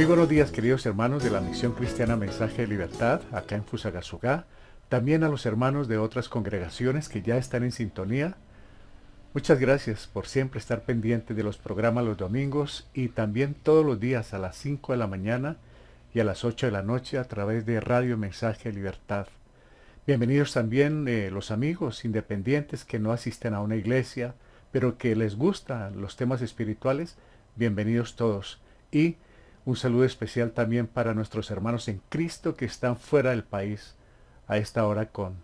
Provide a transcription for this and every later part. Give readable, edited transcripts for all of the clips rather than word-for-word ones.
Muy buenos días, queridos hermanos de la Misión Cristiana Mensaje de Libertad, acá en Fusagasugá. También a los hermanos de otras congregaciones que ya están en sintonía. Muchas gracias por siempre estar pendientes de los programas los domingos y también todos los días a las 5 de la mañana y a las 8 de la noche a través de Radio Mensaje de Libertad. Bienvenidos también los amigos independientes que no asisten a una iglesia, pero que les gustan los temas espirituales. Bienvenidos todos. Y un saludo especial también para nuestros hermanos en Cristo que están fuera del país a esta hora con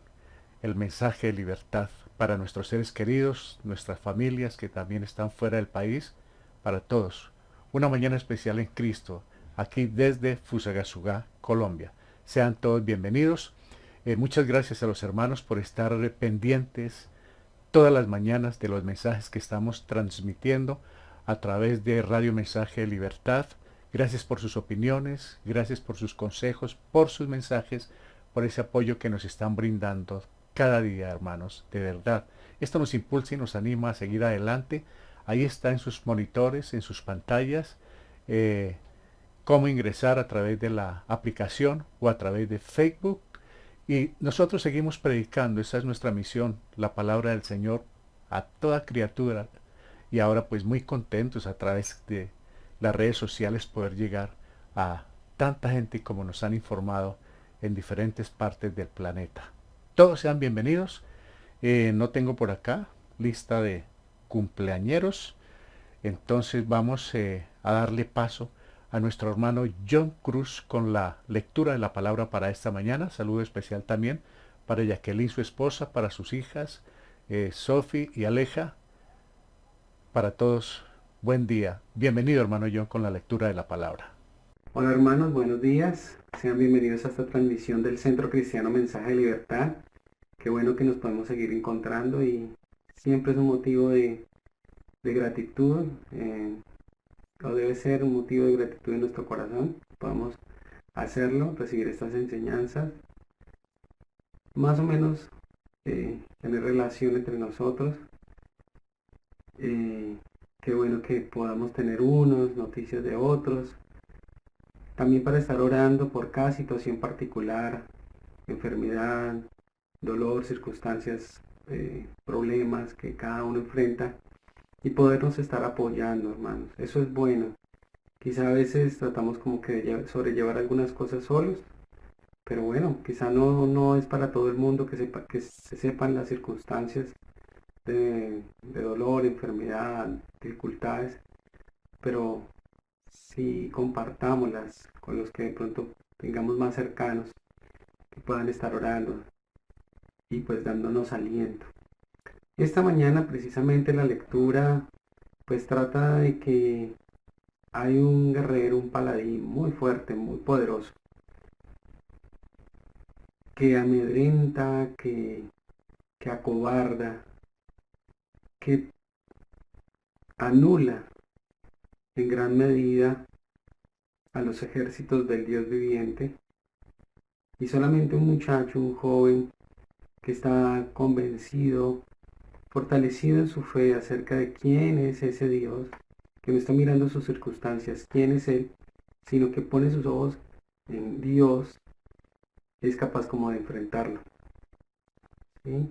el mensaje de libertad. Para nuestros seres queridos, nuestras familias que también están fuera del país, para todos. Una mañana especial en Cristo, aquí desde Fusagasugá, Colombia. Sean todos bienvenidos. Muchas gracias a los hermanos por estar pendientes todas las mañanas de los mensajes que estamos transmitiendo a través de Radio Mensaje de Libertad. Gracias por sus opiniones, gracias por sus consejos, por sus mensajes, por ese apoyo que nos están brindando cada día, hermanos, de verdad. Esto nos impulsa y nos anima a seguir adelante. Ahí está en sus monitores, en sus pantallas, cómo ingresar a través de la aplicación o a través de Facebook. Y nosotros seguimos predicando, esa es nuestra misión, la palabra del Señor a toda criatura. Y ahora pues muy contentos a través de las redes sociales poder llegar a tanta gente como nos han informado en diferentes partes del planeta. Todos sean bienvenidos. No tengo por acá lista de cumpleañeros, entonces vamos a darle paso a nuestro hermano John Cruz con la lectura de la palabra para esta mañana. Saludo especial también para Jacqueline, su esposa, para sus hijas, Sophie y Aleja. Para todos, buen día. Bienvenido, hermano John, con la lectura de la palabra. Hola hermanos, buenos días. Sean bienvenidos a esta transmisión del Centro Cristiano Mensaje de Libertad. Qué bueno que nos podemos seguir encontrando y siempre es un motivo de gratitud, o debe ser un motivo de gratitud en nuestro corazón. Podamos hacerlo, recibir estas enseñanzas, más o menos tener relación entre nosotros. Qué bueno que podamos tener unos, noticias de otros. También para estar orando por cada situación particular, enfermedad, dolor, circunstancias, problemas que cada uno enfrenta y podernos estar apoyando, hermanos. Eso es bueno. Quizá a veces tratamos como que de sobrellevar algunas cosas solos, pero bueno, quizá no es para todo el mundo que se sepan las circunstancias de dolor, enfermedad, dificultades, pero si compartámoslas con los que de pronto tengamos más cercanos, que puedan estar orando y pues dándonos aliento. Esta mañana precisamente la lectura pues trata de que hay un guerrero, un paladín muy fuerte, muy poderoso, que amedrenta, que acobarda, que anula en gran medida a los ejércitos del Dios viviente, y solamente un muchacho, un joven que está convencido, fortalecido en su fe acerca de quién es ese Dios, que no está mirando sus circunstancias, quién es Él, sino que pone sus ojos en Dios, es capaz como de enfrentarlo, ¿sí?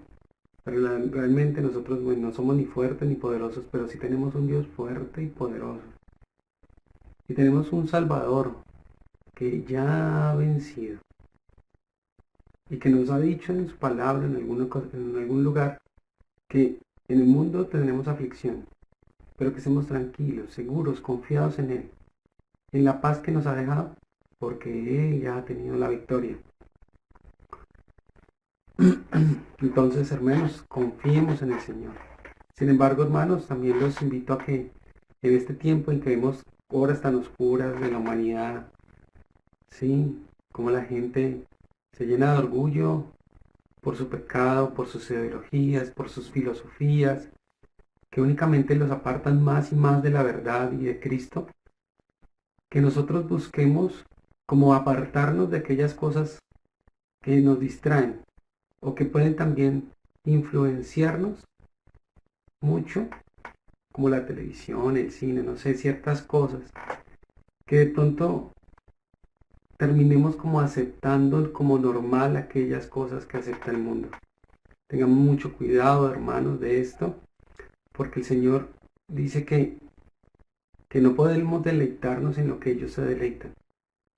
Pero realmente nosotros, bueno, no somos ni fuertes ni poderosos, pero sí tenemos un Dios fuerte y poderoso. Y tenemos un Salvador que ya ha vencido y que nos ha dicho en su palabra en algún lugar que en el mundo tendremos aflicción, pero que estemos tranquilos, seguros, confiados en Él, en la paz que nos ha dejado, porque Él ya ha tenido la victoria. Entonces, hermanos, confiemos en el Señor. Sin embargo, hermanos, también los invito a que en este tiempo en que vemos horas tan oscuras de la humanidad, sí, como la gente se llena de orgullo por su pecado, por sus ideologías, por sus filosofías, que únicamente los apartan más y más de la verdad y de Cristo, que nosotros busquemos como apartarnos de aquellas cosas que nos distraen o que pueden también influenciarnos mucho, como la televisión, el cine, no sé, ciertas cosas que de pronto terminemos como aceptando como normal aquellas cosas que acepta el mundo. Tengamos mucho cuidado, hermanos, de esto, porque el Señor dice que no podemos deleitarnos en lo que ellos se deleitan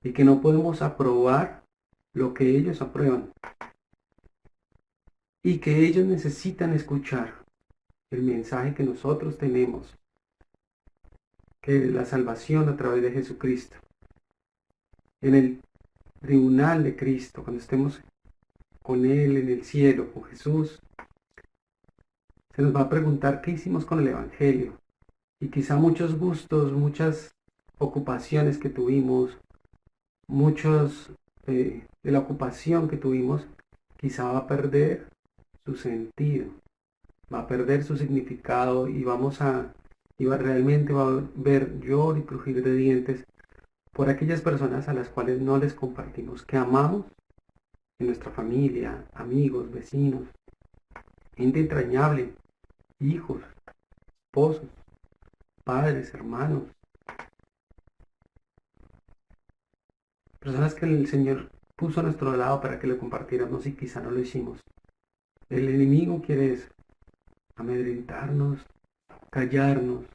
y que no podemos aprobar lo que ellos aprueban y que ellos necesitan escuchar el mensaje que nosotros tenemos, que es la salvación a través de Jesucristo. En el tribunal de Cristo, cuando estemos con Él en el cielo, con Jesús, se nos va a preguntar qué hicimos con el Evangelio. Y quizá muchos gustos, muchas ocupaciones que tuvimos, muchos de la ocupación que tuvimos, quizá va a perder su sentido, va a perder su significado realmente va a haber llor y crujir de dientes por aquellas personas a las cuales no les compartimos que amamos en nuestra familia, amigos, vecinos, gente entrañable, hijos, esposos, padres, hermanos, personas que el Señor puso a nuestro lado para que le compartiéramos y quizá no lo hicimos. El enemigo quiere eso, amedrentarnos, callarnos,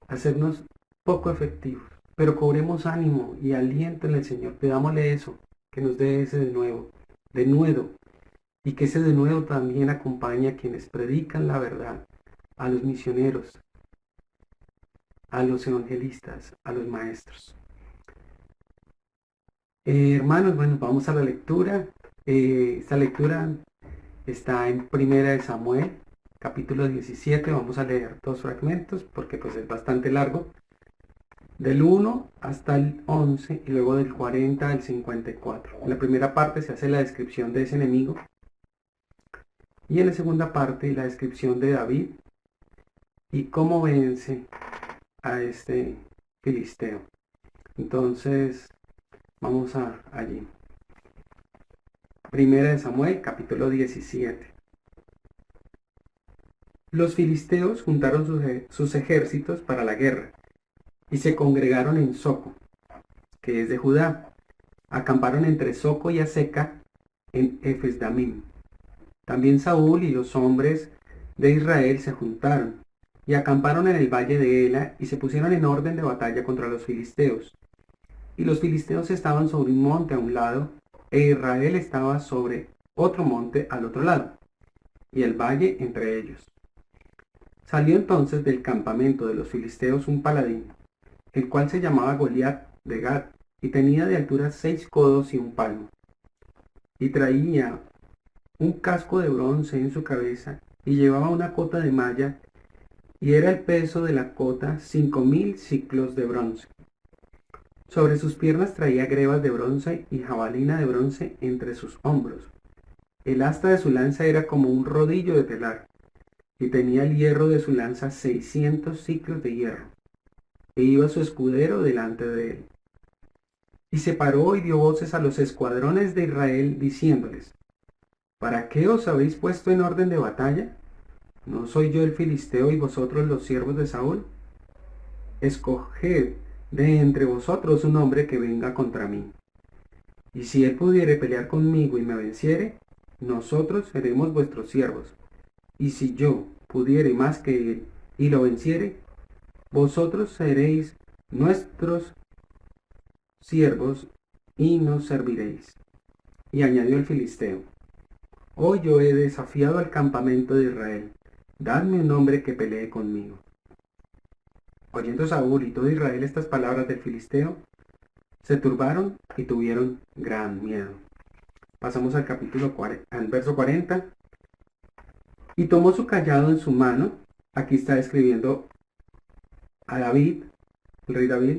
hacernos poco efectivos, pero cobremos ánimo y aliento en el Señor, pidámosle eso, que nos dé ese denuedo, y que ese denuedo también acompañe a quienes predican la verdad, a los misioneros, a los evangelistas, a los maestros. Hermanos, bueno, vamos a la lectura. Esta lectura está en Primera de Samuel, capítulo 17. Vamos a leer dos fragmentos porque pues es bastante largo. Del 1 hasta el 11 y luego del 40 al 54. En la primera parte se hace la descripción de ese enemigo y en la segunda parte la descripción de David y cómo vence a este filisteo. Entonces, vamos allí. Primera de Samuel, capítulo 17. Los filisteos juntaron sus ejércitos para la guerra y se congregaron en Soco, que es de Judá. Acamparon entre Soco y Aseca en Efes-Damim. También Saúl y los hombres de Israel se juntaron y acamparon en el valle de Ela y se pusieron en orden de batalla contra los filisteos. Y los filisteos estaban sobre un monte a un lado, e Israel estaba sobre otro monte al otro lado, y el valle entre ellos. Salió entonces del campamento de los filisteos un paladín, el cual se llamaba Goliat de Gat, y tenía de altura 6 codos y un palmo. Y traía un casco de bronce en su cabeza, y llevaba una cota de malla, y era el peso de la cota 5.000 siclos de bronce. Sobre sus piernas traía grebas de bronce y jabalina de bronce entre sus hombros. El asta de su lanza era como un rodillo de telar, y tenía el hierro de su lanza 600 siclos de hierro. E iba su escudero delante de él. Y se paró y dio voces a los escuadrones de Israel, diciéndoles: ¿Para qué os habéis puesto en orden de batalla? ¿No soy yo el filisteo y vosotros los siervos de Saúl? Escoged de entre vosotros un hombre que venga contra mí. Y si él pudiere pelear conmigo y me venciere, nosotros seremos vuestros siervos. Y si yo pudiere más que él y lo venciere, vosotros seréis nuestros siervos y nos serviréis. Y añadió el filisteo: Hoy yo he desafiado al campamento de Israel, dadme un hombre que pelee conmigo. Oyendo Saúl y todo Israel estas palabras del filisteo, se turbaron y tuvieron gran miedo. Pasamos al al verso 40. Y tomó su cayado en su mano. Aquí está escribiendo a David, el rey David,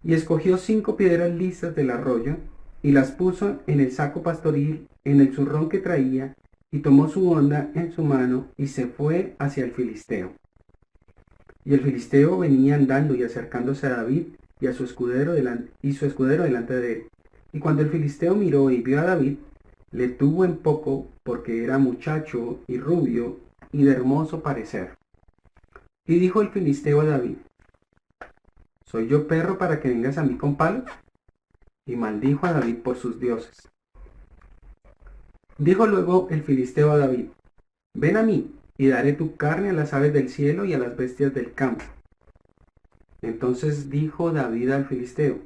y escogió 5 piedras lisas del arroyo y las puso en el saco pastoril, en el zurrón que traía, y tomó su honda en su mano y se fue hacia el filisteo. Y el filisteo venía andando y acercándose a David y a su escudero delante de él. Y cuando el filisteo miró y vio a David, le tuvo en poco, porque era muchacho y rubio y de hermoso parecer. Y dijo el filisteo a David: ¿Soy yo perro para que vengas a mí con palos? Y maldijo a David por sus dioses. Dijo luego el filisteo a David: ven a mí, y daré tu carne a las aves del cielo y a las bestias del campo. Entonces dijo David al filisteo: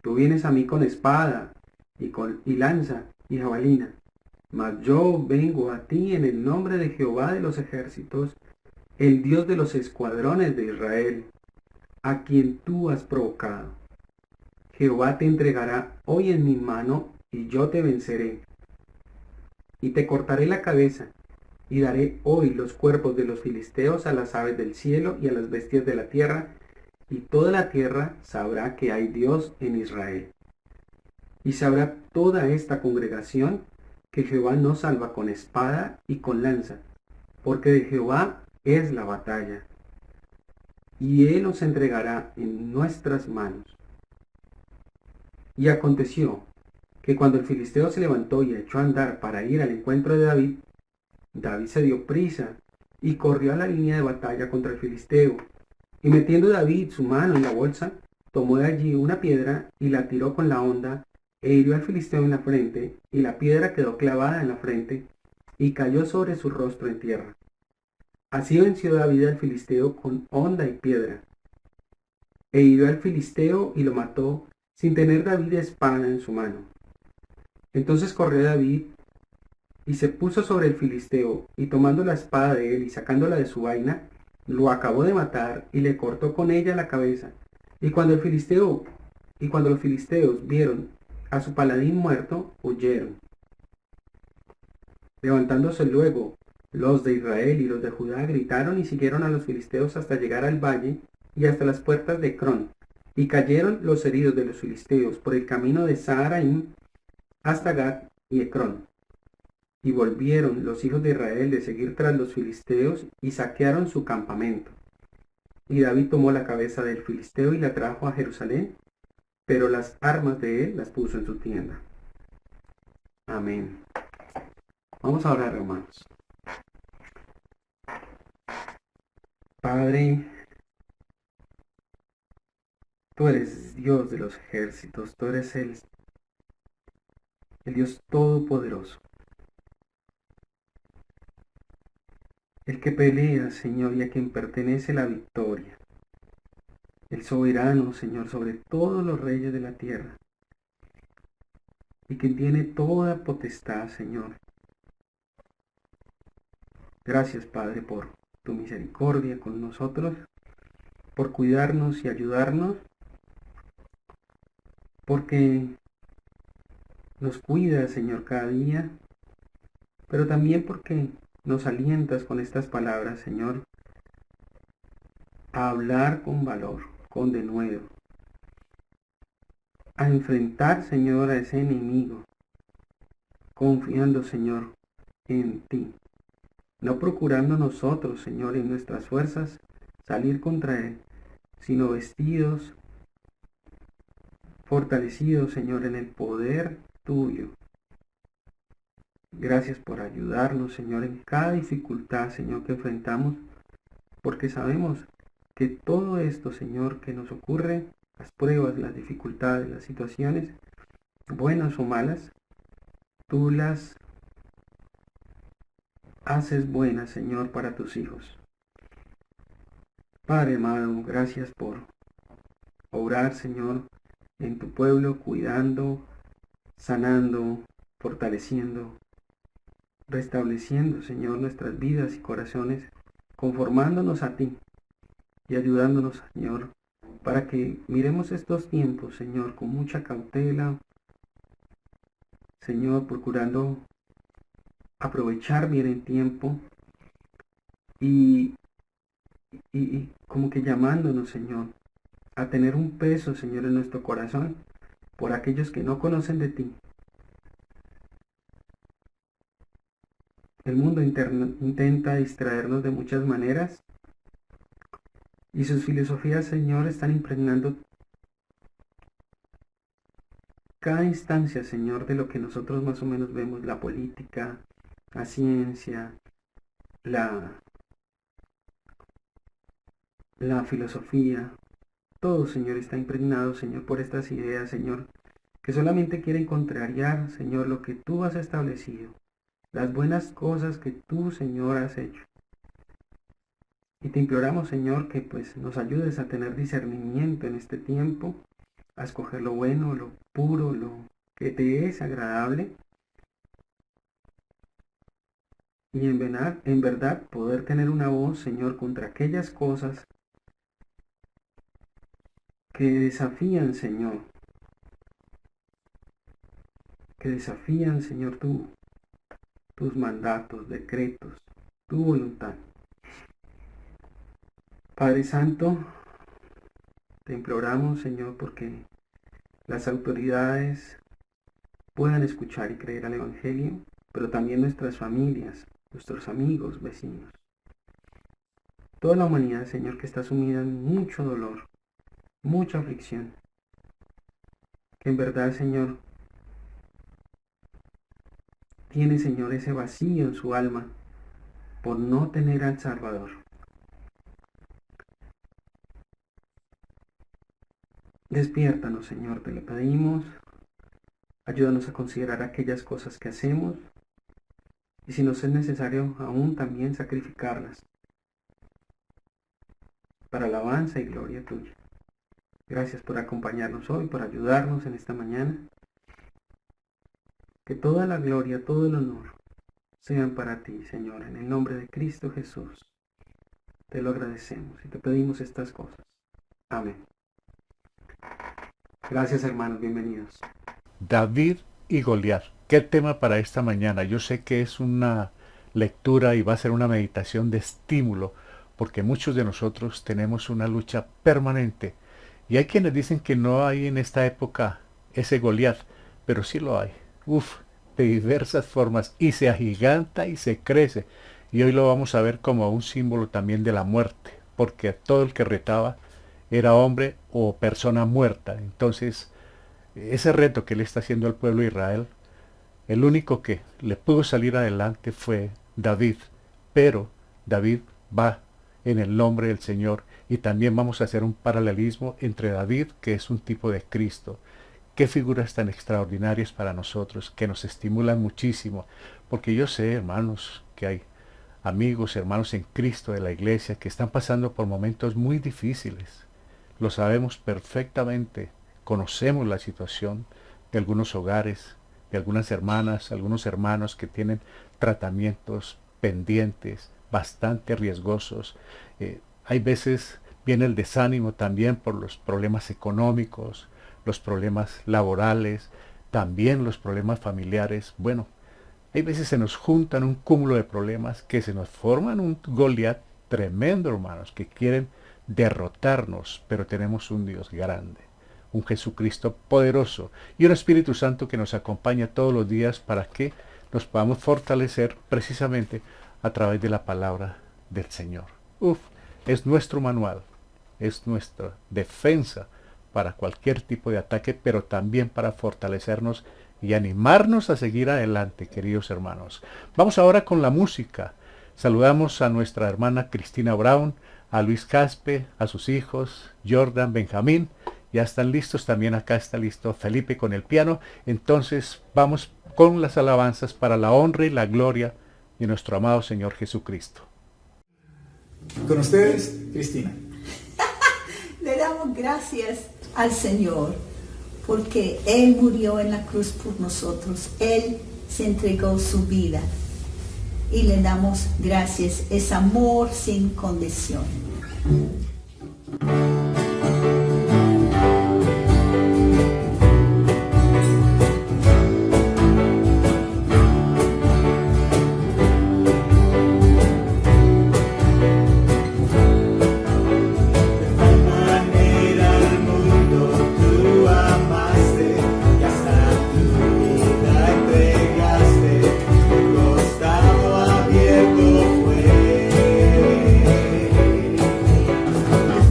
tú vienes a mí con espada, y lanza, y jabalina, mas yo vengo a ti en el nombre de Jehová de los ejércitos, el Dios de los escuadrones de Israel, a quien tú has provocado. Jehová te entregará hoy en mi mano, y yo te venceré, y te cortaré la cabeza, y daré hoy los cuerpos de los filisteos a las aves del cielo y a las bestias de la tierra, y toda la tierra sabrá que hay Dios en Israel. Y sabrá toda esta congregación que Jehová no salva con espada y con lanza, porque de Jehová es la batalla, y él os entregará en nuestras manos. Y aconteció que cuando el filisteo se levantó y echó a andar para ir al encuentro de David, David se dio prisa y corrió a la línea de batalla contra el filisteo, y metiendo David su mano en la bolsa, tomó de allí una piedra y la tiró con la honda, e hirió al filisteo en la frente, y la piedra quedó clavada en la frente, y cayó sobre su rostro en tierra. Así venció David al filisteo con honda y piedra, e hirió al filisteo y lo mató, sin tener David espada en su mano. Entonces corrió David y se puso sobre el filisteo, y tomando la espada de él y sacándola de su vaina, lo acabó de matar y le cortó con ella la cabeza. Y cuando los filisteos vieron a su paladín muerto, huyeron. Levantándose luego los de Israel y los de Judá gritaron y siguieron a los filisteos hasta llegar al valle y hasta las puertas de Ecrón. Y cayeron los heridos de los filisteos por el camino de Saharaim hasta Gat y Ecrón. Y volvieron los hijos de Israel de seguir tras los filisteos y saquearon su campamento. Y David tomó la cabeza del filisteo y la trajo a Jerusalén, pero las armas de él las puso en su tienda. Amén. Vamos a orar, hermanos. Padre, tú eres Dios de los ejércitos, tú eres el Dios todopoderoso, el que pelea, Señor, y a quien pertenece la victoria, el soberano, Señor, sobre todos los reyes de la tierra, y quien tiene toda potestad, Señor. Gracias, Padre, por tu misericordia con nosotros, por cuidarnos y ayudarnos, porque nos cuidas, Señor, cada día, pero también porque nos alientas con estas palabras, Señor, a hablar con valor, con denuedo, a enfrentar, Señor, a ese enemigo, confiando, Señor, en ti, no procurando nosotros, Señor, en nuestras fuerzas salir contra él, sino vestidos, fortalecidos, Señor, en el poder tuyo. Gracias por ayudarnos, Señor, en cada dificultad, Señor, que enfrentamos, porque sabemos que todo esto, Señor, que nos ocurre, las pruebas, las dificultades, las situaciones, buenas o malas, tú las haces buenas, Señor, para tus hijos. Padre amado, gracias por obrar, Señor, en tu pueblo, cuidando, sanando, fortaleciendo, restableciendo, Señor, nuestras vidas y corazones, conformándonos a ti y ayudándonos, Señor, para que miremos estos tiempos, Señor, con mucha cautela, Señor, procurando aprovechar bien el tiempo y como que llamándonos, Señor, a tener un peso, Señor, en nuestro corazón por aquellos que no conocen de ti. El mundo intenta distraernos de muchas maneras y sus filosofías, Señor, están impregnando cada instancia, Señor, de lo que nosotros más o menos vemos, la política, la ciencia, la filosofía, todo, Señor, está impregnado, Señor, por estas ideas, Señor, que solamente quieren contrariar, Señor, lo que tú has establecido, las buenas cosas que tú, Señor, has hecho. Y te imploramos, Señor, que pues nos ayudes a tener discernimiento en este tiempo, a escoger lo bueno, lo puro, lo que te es agradable, y en verdad poder tener una voz, Señor, contra aquellas cosas que desafían, Señor, Señor, tus mandatos, decretos, tu voluntad. Padre Santo, te imploramos, Señor, porque las autoridades puedan escuchar y creer al Evangelio, pero también nuestras familias, nuestros amigos, vecinos. Toda la humanidad, Señor, que está sumida en mucho dolor, mucha aflicción. Que en verdad, Señor, tiene, Señor, ese vacío en su alma por no tener al Salvador. Despiértanos, Señor, te lo pedimos. Ayúdanos a considerar aquellas cosas que hacemos y si nos es necesario aún también sacrificarlas para alabanza y gloria tuya. Gracias por acompañarnos hoy, por ayudarnos en esta mañana. Que toda la gloria, todo el honor sean para ti, Señor, en el nombre de Cristo Jesús. Te lo agradecemos y te pedimos estas cosas. Amén. Gracias, hermanos, bienvenidos. David y Goliat. ¿Qué tema para esta mañana? Yo sé que es una lectura y va a ser una meditación de estímulo, porque muchos de nosotros tenemos una lucha permanente. Y hay quienes dicen que no hay en esta época ese Goliat, pero sí lo hay. De diversas formas, y se agiganta y se crece. Y hoy lo vamos a ver como un símbolo también de la muerte, porque todo el que retaba era hombre o persona muerta. Entonces, ese reto que le está haciendo al pueblo de Israel, el único que le pudo salir adelante fue David. Pero David va en el nombre del Señor, y también vamos a hacer un paralelismo entre David, que es un tipo de Cristo. Qué figuras tan extraordinarias para nosotros, que nos estimulan muchísimo, porque yo sé, hermanos, que hay amigos, hermanos en Cristo de la iglesia que están pasando por momentos muy difíciles. Lo sabemos perfectamente, conocemos la situación de algunos hogares, de algunas hermanas, algunos hermanos que tienen tratamientos pendientes, bastante riesgosos. Hay veces viene el desánimo también por los problemas económicos, los problemas laborales, también los problemas familiares. Bueno, hay veces se nos juntan un cúmulo de problemas que se nos forman un Goliat tremendo, hermanos, que quieren derrotarnos, pero tenemos un Dios grande, un Jesucristo poderoso y un Espíritu Santo que nos acompaña todos los días para que nos podamos fortalecer precisamente a través de la palabra del Señor. Es nuestro manual, es nuestra defensa para cualquier tipo de ataque, pero también para fortalecernos y animarnos a seguir adelante, queridos hermanos. Vamos ahora con la música. Saludamos a nuestra hermana Cristina Brown, a Luis Caspe, a sus hijos, Jordan, Benjamín. Ya están listos, también acá está listo Felipe con el piano. Entonces vamos con las alabanzas para la honra y la gloria de nuestro amado Señor Jesucristo. Con ustedes, Cristina. Le damos gracias al Señor porque Él murió en la cruz por nosotros. Él se entregó su vida y le damos gracias. Es amor sin condición.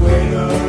Bueno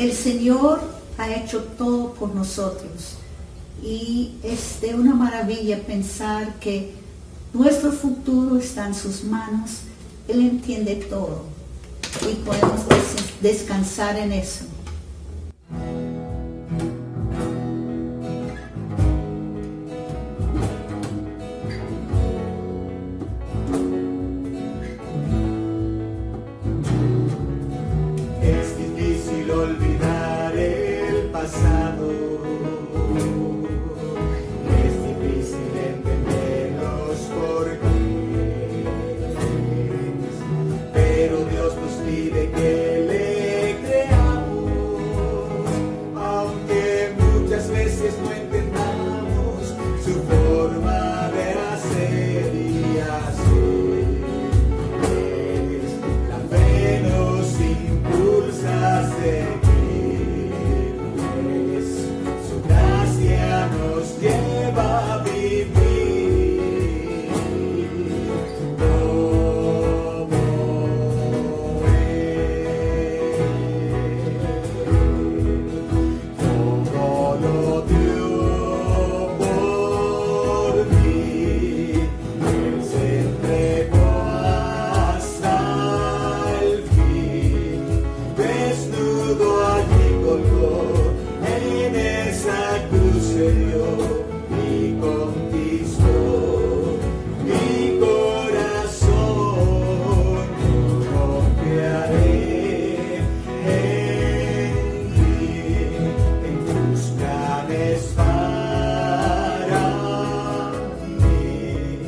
El Señor ha hecho todo por nosotros y es de una maravilla pensar que nuestro futuro está en sus manos. Él entiende todo y podemos descansar en eso. Es difícil olvidar el pasado, es difícil entender los porqués, pero Dios nos pide que le creamos, aunque muchas veces no entendamos su forma de hacer y hacer. La fe nos impulsa a seguir, pues su gracia nos lleva a vivir como todo lo dio por mí, Él se entregó hasta el fin, desnudo allí colgó, en esa cruz se dio y conquistó mi corazón. No confiaré en ti, en tus planes para mí,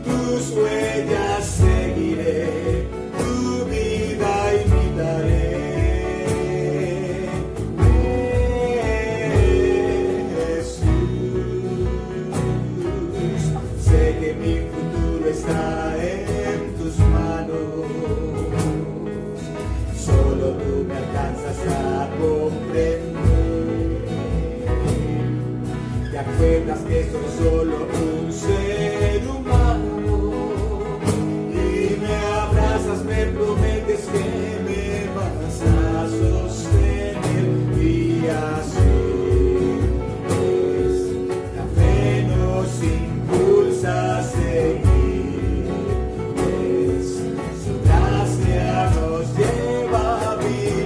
tus huellas seguiré, tu vida imitaré. Jesús, sé que mi futuro está en tus manos, solo tú me alcanzas a comprender. ¿Te acuerdas que soy solo un ser humano? Y me abrazas, me prometes que me vas a sostener y así es. La fe nos impulsa a seguir, pues su gracia nos lleva a vivir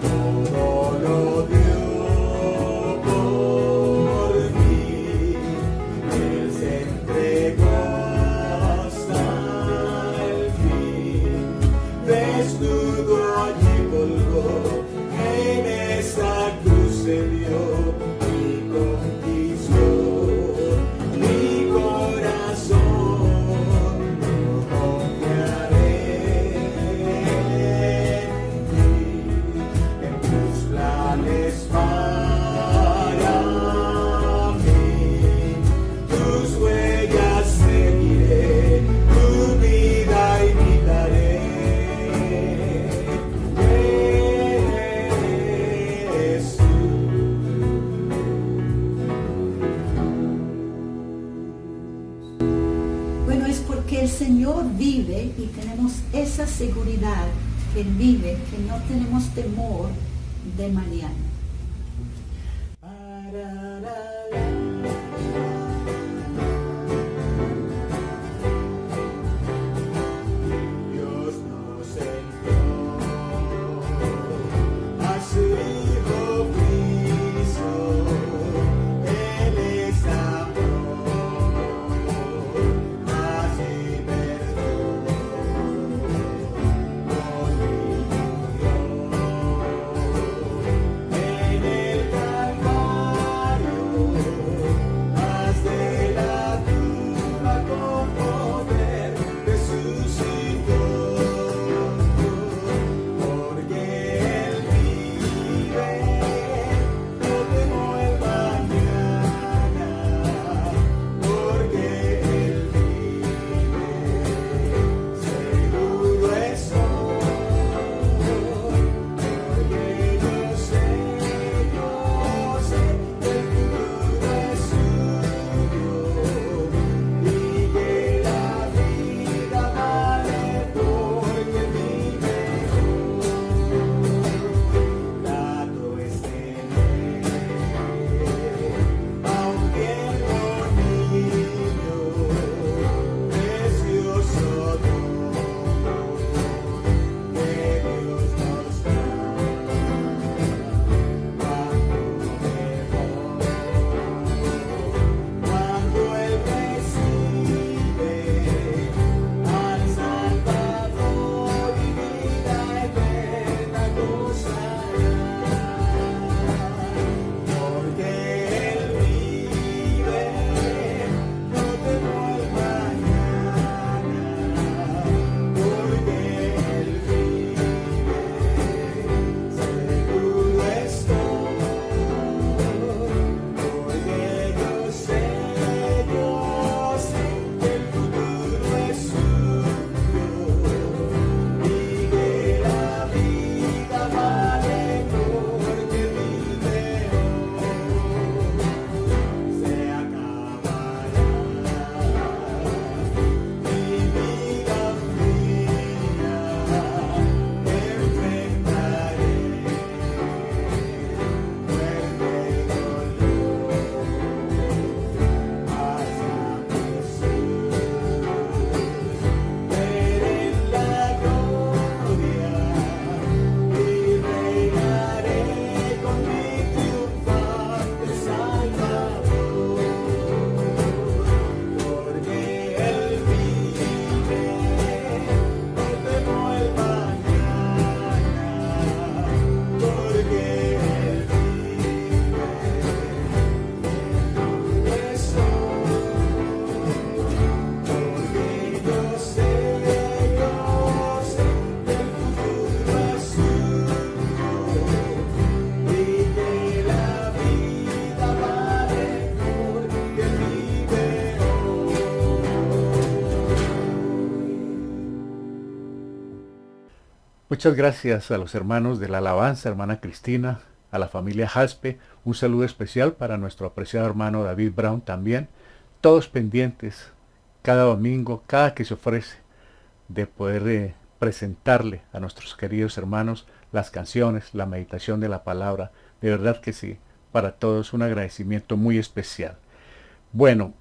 como todo lo dio por mí, Él se entregó hasta el fin, desnudo allí colgó, en esa cruz se dio y conquistó mi corazón. No confiaré en ti, en tus planes para mí, tus huellas seguiré, tu vida imitaré. Jesús. Bueno, es porque el Señor vive y tenemos esa seguridad que Él vive, que no tenemos temor de mañana. Dios nos envió a su Hijo Cristo, Él es amor, así perdón, por mí murió en el Calvario. Muchas gracias a los hermanos de la alabanza, hermana Cristina, a la familia Jaspe, un saludo especial para nuestro apreciado hermano David Brown también, todos pendientes cada domingo, cada que se ofrece, de poder presentarle a nuestros queridos hermanos las canciones, la meditación de la palabra. De verdad que sí, para todos un agradecimiento muy especial. Bueno,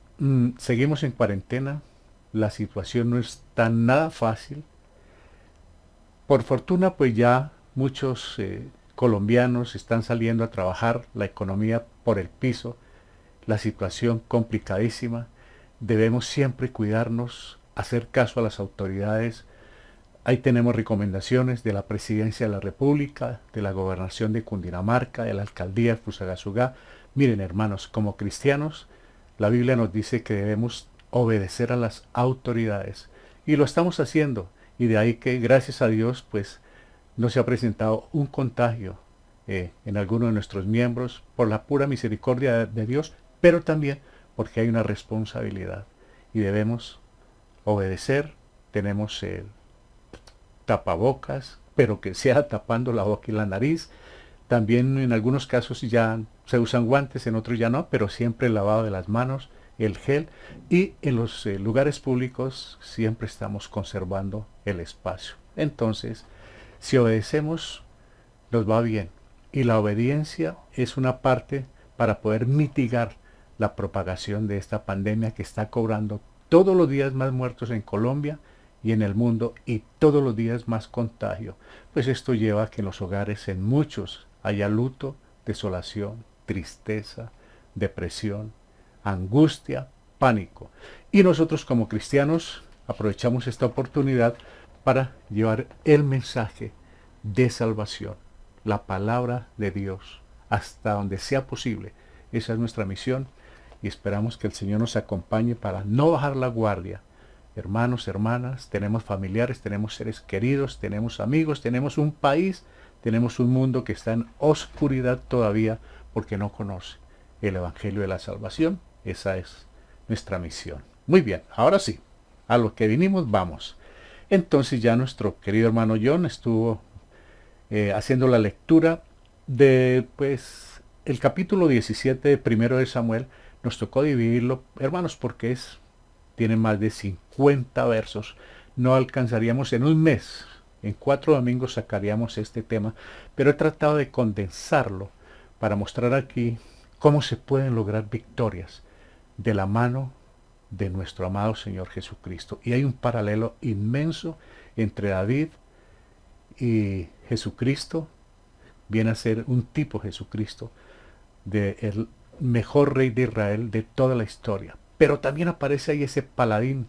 seguimos en cuarentena, la situación no está nada fácil. Por fortuna, pues ya muchos colombianos están saliendo a trabajar, la economía por el piso, la situación complicadísima. Debemos siempre cuidarnos, hacer caso a las autoridades. Ahí tenemos recomendaciones de la Presidencia de la República, de la Gobernación de Cundinamarca, de la Alcaldía de Fusagasugá. Miren, hermanos, como cristianos, la Biblia nos dice que debemos obedecer a las autoridades. Y lo estamos haciendo. Y de ahí que, gracias a Dios, pues no se ha presentado un contagio en alguno de nuestros miembros por la pura misericordia de Dios, pero también porque hay una responsabilidad. Y debemos obedecer. Tenemos el tapabocas, pero que sea tapando la boca y la nariz. También en algunos casos ya se usan guantes, en otros ya no, pero siempre el lavado de las manos, el gel, y en los lugares públicos siempre estamos conservando el espacio. Entonces, si obedecemos, nos va bien. Y la obediencia es una parte para poder mitigar la propagación de esta pandemia que está cobrando todos los días más muertos en Colombia y en el mundo, y todos los días más contagio. Pues esto lleva a que en los hogares, en muchos, haya luto, desolación, tristeza, depresión, angustia, pánico. Y nosotros como cristianos aprovechamos esta oportunidad para llevar el mensaje de salvación, la palabra de Dios, hasta donde sea posible. Esa es nuestra misión y esperamos que el Señor nos acompañe para no bajar la guardia. Hermanos, hermanas, tenemos familiares, tenemos seres queridos, tenemos amigos, tenemos un país, tenemos un mundo que está en oscuridad todavía porque no conoce el Evangelio de la Salvación. Esa es nuestra misión. Muy bien, ahora sí, a lo que vinimos vamos. Entonces ya nuestro querido hermano John estuvo haciendo la lectura de pues el capítulo 17 de Primero de Samuel. Nos tocó dividirlo, hermanos, porque tiene más de 50 versos. No alcanzaríamos en un mes. En 4 domingos sacaríamos este tema, pero he tratado de condensarlo para mostrar aquí cómo se pueden lograr victorias de la mano de nuestro amado Señor Jesucristo. Y hay un paralelo inmenso entre David y Jesucristo. Viene a ser un tipo Jesucristo del mejor rey de Israel de toda la historia. Pero también aparece ahí ese paladín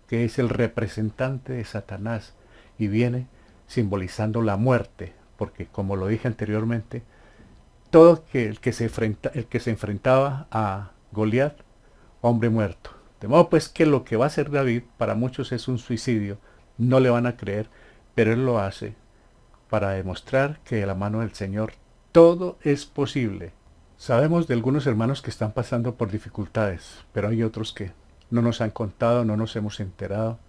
que es el representante de Satanás y viene simbolizando la muerte, porque como lo dije anteriormente, todo el que se enfrentaba a Goliat, hombre muerto. De modo pues que lo que va a hacer David para muchos es un suicidio, no le van a creer, pero él lo hace para demostrar que de la mano del Señor todo es posible. Sabemos de algunos hermanos que están pasando por dificultades, pero hay otros que no nos han contado, no nos hemos enterado,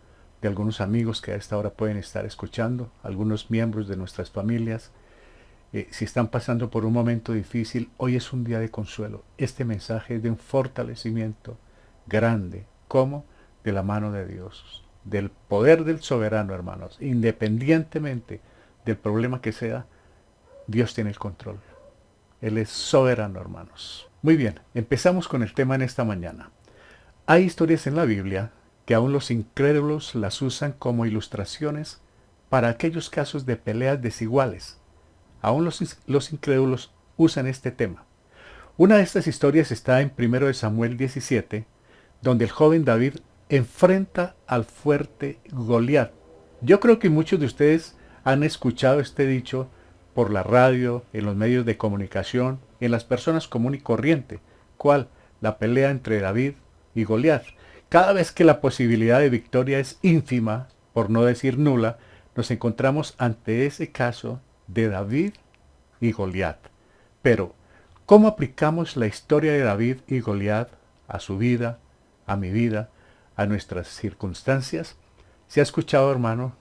de algunos amigos que a esta hora pueden estar escuchando, algunos miembros de nuestras familias. Si están pasando por un momento difícil, hoy es un día de consuelo. Este mensaje es de un fortalecimiento grande, como de la mano de Dios, del poder del soberano, hermanos. Independientemente del problema que sea, Dios tiene el control. Él es soberano, hermanos. Muy bien, empezamos con el tema en esta mañana. Hay historias en la Biblia que aún los incrédulos las usan como ilustraciones para aquellos casos de peleas desiguales. Aún los incrédulos usan este tema. Una de estas historias está en 1 Samuel 17, donde el joven David enfrenta al fuerte Goliat. Yo creo que muchos de ustedes han escuchado este dicho por la radio, en los medios de comunicación, en las personas común y corriente. ¿Cuál? La pelea entre David y Goliat. Cada vez que la posibilidad de victoria es ínfima, por no decir nula, nos encontramos ante ese caso de David y Goliat. Pero, ¿cómo aplicamos la historia de David y Goliat a su vida, a mi vida, a nuestras circunstancias? ¿Se ha escuchado, hermano,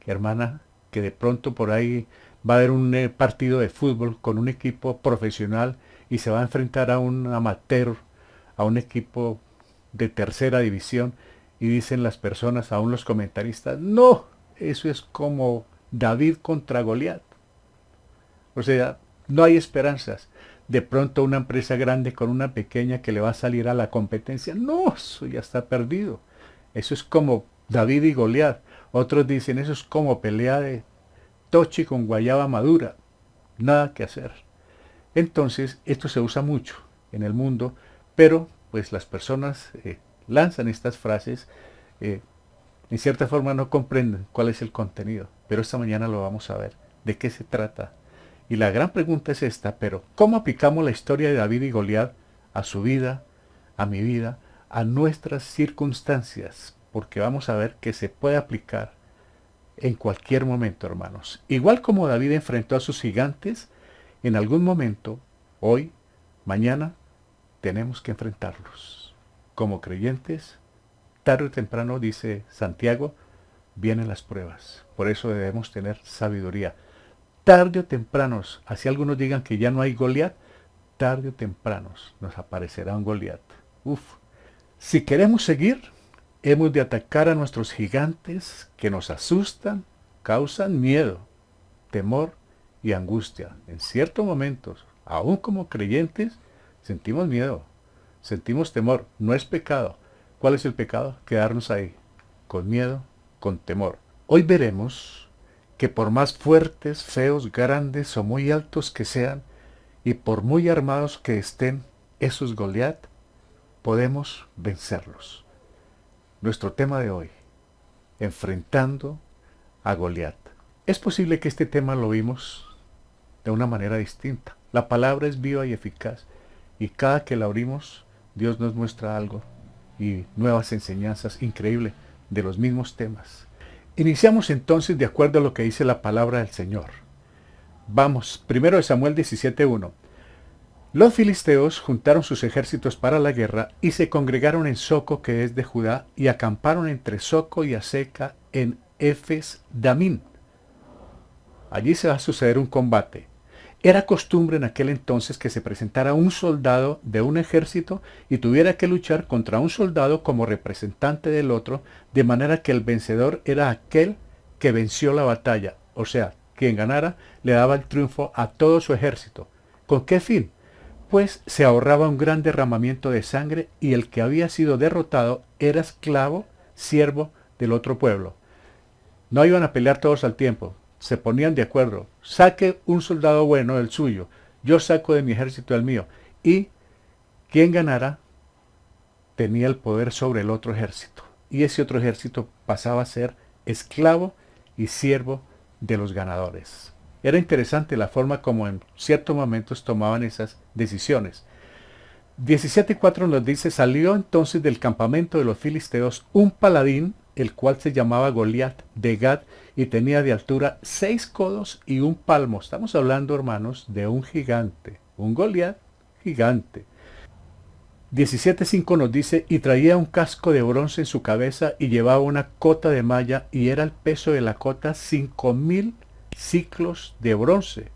hermana, que de pronto por ahí va a haber un partido de fútbol con un equipo profesional y se va a enfrentar a un amateur, a un equipo de tercera división, y dicen las personas, aún los comentaristas, no, eso es como David contra Goliat. O sea, no hay esperanzas. De pronto una empresa grande con una pequeña que le va a salir a la competencia, no, eso ya está perdido. Eso es como David y Goliat. Otros dicen, eso es como pelea de Tochi con guayaba madura. Nada que hacer. Entonces, esto se usa mucho en el mundo, pero pues las personas lanzan estas frases, en cierta forma no comprenden cuál es el contenido, pero esta mañana lo vamos a ver, de qué se trata. Y la gran pregunta es esta, pero ¿cómo aplicamos la historia de David y Goliat a su vida, a mi vida, a nuestras circunstancias? Porque vamos a ver que se puede aplicar en cualquier momento, hermanos. Igual como David enfrentó a sus gigantes, en algún momento, hoy, mañana, tenemos que enfrentarlos. Como creyentes, tarde o temprano, dice Santiago, vienen las pruebas. Por eso debemos tener sabiduría. Tarde o temprano, así algunos digan que ya no hay Goliat, tarde o temprano nos aparecerá un Goliat. Uf. Si queremos seguir, hemos de atacar a nuestros gigantes que nos asustan, causan miedo, temor y angustia. En ciertos momentos, aún como creyentes, sentimos miedo, sentimos temor. No es pecado. ¿Cuál es el pecado? Quedarnos ahí, con miedo, con temor. Hoy veremos que por más fuertes, feos, grandes o muy altos que sean, y por muy armados que estén esos Goliat, podemos vencerlos. Nuestro tema de hoy, enfrentando a Goliat. Es posible que este tema lo vimos de una manera distinta. La palabra es viva y eficaz, y cada que la abrimos, Dios nos muestra algo y nuevas enseñanzas increíbles de los mismos temas. Iniciamos entonces de acuerdo a lo que dice la palabra del Señor. Vamos, 1 Samuel 17:1. Los filisteos juntaron sus ejércitos para la guerra y se congregaron en Soco, que es de Judá, y acamparon entre Soco y Aseca en Efes Damín. Allí se va a suceder un combate. Era costumbre en aquel entonces que se presentara un soldado de un ejército y tuviera que luchar contra un soldado como representante del otro, de manera que el vencedor era aquel que venció la batalla. O sea, quien ganara le daba el triunfo a todo su ejército. ¿Con qué fin? Pues se ahorraba un gran derramamiento de sangre y el que había sido derrotado era esclavo, siervo del otro pueblo. No iban a pelear todos al tiempo. Se ponían de acuerdo, saque un soldado bueno del suyo, yo saco de mi ejército el mío, y quien ganara tenía el poder sobre el otro ejército, y ese otro ejército pasaba a ser esclavo y siervo de los ganadores. Era interesante la forma como en ciertos momentos tomaban esas decisiones. 17:4 nos dice, salió entonces del campamento de los filisteos un paladín, el cual se llamaba Goliat de Gat, y tenía de altura 6 codos y un palmo. Estamos hablando, hermanos, de un gigante, un Goliat gigante. 17:5 nos dice, y traía un casco de bronce en su cabeza y llevaba una cota de malla, y era el peso de la cota 5,000 ciclos de bronce.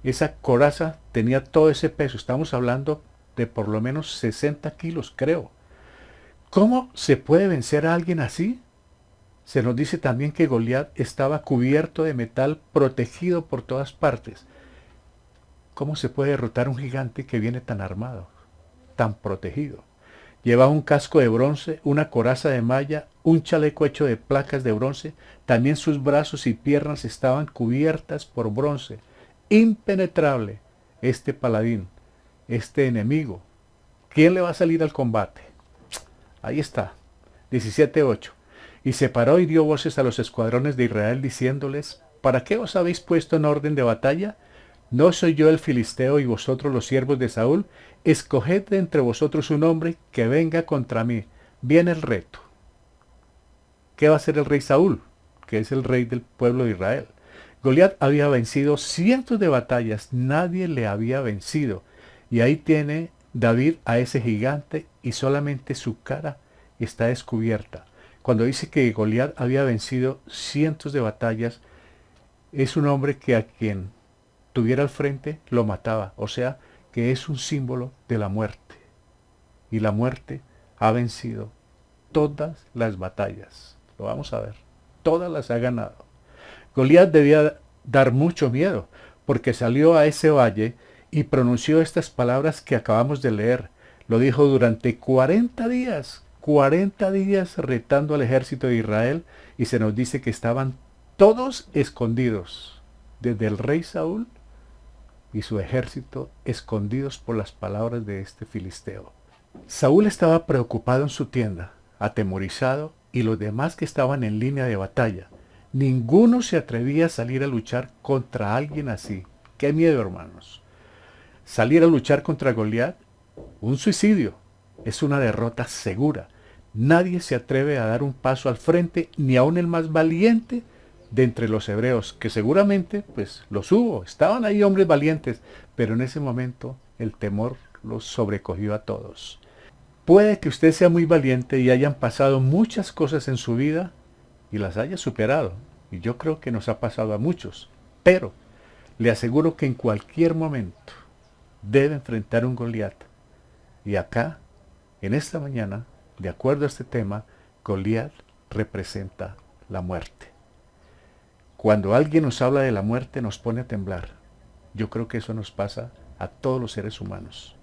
Esa coraza tenía todo ese peso. Estamos hablando de por lo menos 60 kilos, creo. ¿Cómo se puede vencer a alguien así? Se nos dice también que Goliat estaba cubierto de metal, protegido por todas partes. ¿Cómo se puede derrotar a un gigante que viene tan armado, tan protegido? Llevaba un casco de bronce, una coraza de malla, un chaleco hecho de placas de bronce. También sus brazos y piernas estaban cubiertas por bronce. Impenetrable este paladín, este enemigo. ¿Quién le va a salir al combate? Ahí está, 17:8. Y se paró y dio voces a los escuadrones de Israel diciéndoles, ¿para qué os habéis puesto en orden de batalla? ¿No soy yo el filisteo y vosotros los siervos de Saúl? Escoged de entre vosotros un hombre que venga contra mí. Viene el reto. ¿Qué va a hacer el rey Saúl? Que es el rey del pueblo de Israel. Goliat había vencido cientos de batallas, nadie le había vencido. Y ahí tiene David a ese gigante y solamente su cara está descubierta. Cuando dice que Goliat había vencido cientos de batallas, es un hombre que a quien tuviera al frente lo mataba, o sea, que es un símbolo de la muerte. Y la muerte ha vencido todas las batallas. Lo vamos a ver. Todas las ha ganado. Goliat debía dar mucho miedo, porque salió a ese valle y pronunció estas palabras que acabamos de leer. Lo dijo durante 40 días retando al ejército de Israel, y se nos dice que estaban todos escondidos, desde el rey Saúl y su ejército, escondidos por las palabras de este filisteo. Saúl estaba preocupado en su tienda, atemorizado, y los demás que estaban en línea de batalla. Ninguno se atrevía a salir a luchar contra alguien así. ¡Qué miedo, hermanos! Salir a luchar contra Goliat, un suicidio, es una derrota segura. Nadie se atreve a dar un paso al frente, ni aun el más valiente de entre los hebreos, que seguramente, pues, los hubo. Estaban ahí hombres valientes, pero en ese momento el temor los sobrecogió a todos. Puede que usted sea muy valiente y hayan pasado muchas cosas en su vida y las haya superado. Y yo creo que nos ha pasado a muchos. Pero le aseguro que en cualquier momento debe enfrentar un Goliat. Y acá, en esta mañana, de acuerdo a este tema, Goliat representa la muerte. Cuando alguien nos habla de la muerte nos pone a temblar. Yo creo que eso nos pasa a todos los seres humanos.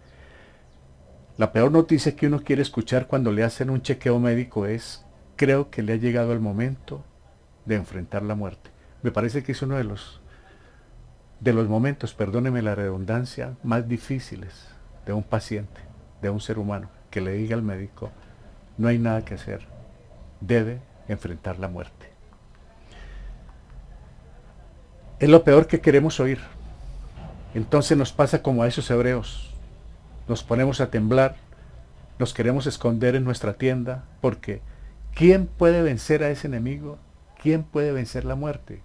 La peor noticia que uno quiere escuchar cuando le hacen un chequeo médico es: creo que le ha llegado el momento de enfrentar la muerte. Me parece que es uno de los momentos, perdóneme la redundancia, más difíciles de un paciente, de un ser humano, que le diga al médico: no hay nada que hacer, debe enfrentar la muerte. Es lo peor que queremos oír. Entonces nos pasa como a esos hebreos. Nos ponemos a temblar, nos queremos esconder en nuestra tienda, porque ¿quién puede vencer a ese enemigo? ¿Quién puede vencer la muerte?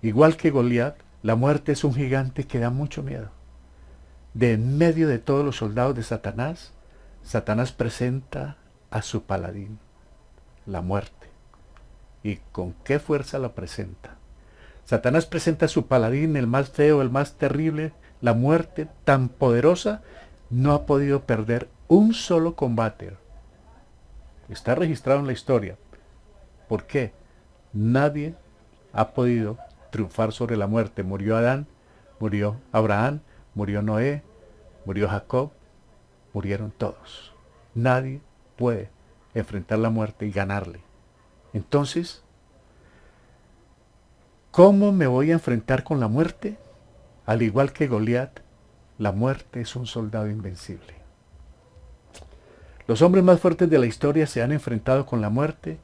Igual que Goliat, la muerte es un gigante que da mucho miedo. De en medio de todos los soldados de Satanás, Satanás presenta a su paladín, la muerte. ¿Y con qué fuerza la presenta? Satanás presenta a su paladín, el más feo, el más terrible, la muerte tan poderosa. No ha podido perder un solo combate. Está registrado en la historia. ¿Por qué? Nadie ha podido triunfar sobre la muerte. Murió Adán, murió Abraham, murió Noé, murió Jacob, murieron todos. Nadie puede enfrentar la muerte y ganarle. Entonces, ¿cómo me voy a enfrentar con la muerte? Al igual que Goliat, la muerte es un soldado invencible. Los hombres más fuertes de la historia se han enfrentado con la muerte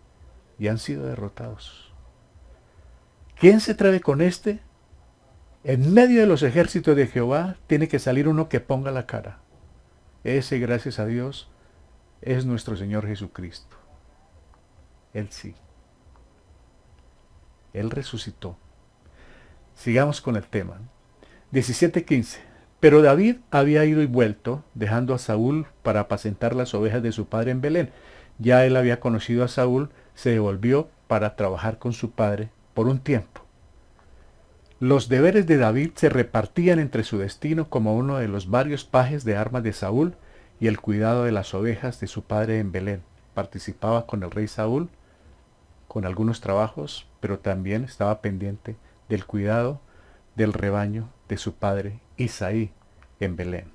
y han sido derrotados. ¿Quién se atreve con este? En medio de los ejércitos de Jehová tiene que salir uno que ponga la cara. Ese, gracias a Dios, es nuestro Señor Jesucristo. Él sí. Él resucitó. Sigamos con el tema. 17:15. Pero David había ido y vuelto, dejando a Saúl para apacentar las ovejas de su padre en Belén. Ya él había conocido a Saúl, se devolvió para trabajar con su padre por un tiempo. Los deberes de David se repartían entre su destino como uno de los varios pajes de armas de Saúl y el cuidado de las ovejas de su padre en Belén. Participaba con el rey Saúl con algunos trabajos, pero también estaba pendiente del cuidado del rebaño de su padre Isaí en Belén.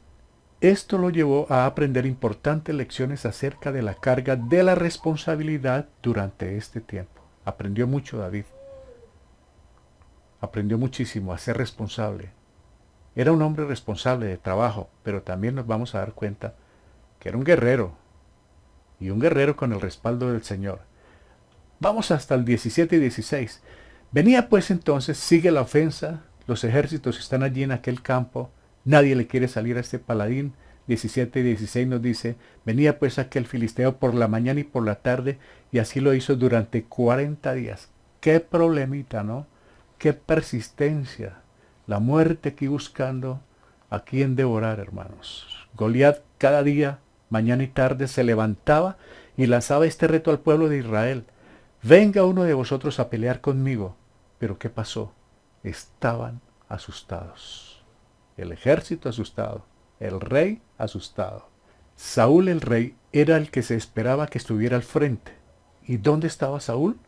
Esto lo llevó a aprender importantes lecciones acerca de la carga de la responsabilidad durante este tiempo. Aprendió mucho David. Aprendió muchísimo a ser responsable. Era un hombre responsable de trabajo, pero también nos vamos a dar cuenta que era un guerrero, y un guerrero con el respaldo del Señor. Vamos hasta el 17 y 16. Venía pues entonces, sigue la ofensa, los ejércitos están allí en aquel campo, nadie le quiere salir a este paladín. 17 y 16 nos dice: venía pues aquel filisteo por la mañana y por la tarde, y así lo hizo durante 40 días. Qué problemita, ¿no? Qué persistencia. La muerte aquí buscando a quien devorar, hermanos. Goliat cada día, mañana y tarde, se levantaba y lanzaba este reto al pueblo de Israel: venga uno de vosotros a pelear conmigo. Pero ¿qué pasó? Estaban asustados. El ejército asustado, el rey asustado. Saúl el rey era el que se esperaba que estuviera al frente. ¿Y dónde estaba Saúl?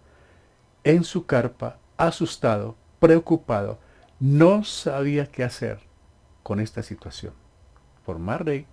En su carpa, asustado, preocupado, no sabía qué hacer con esta situación. Por más rey,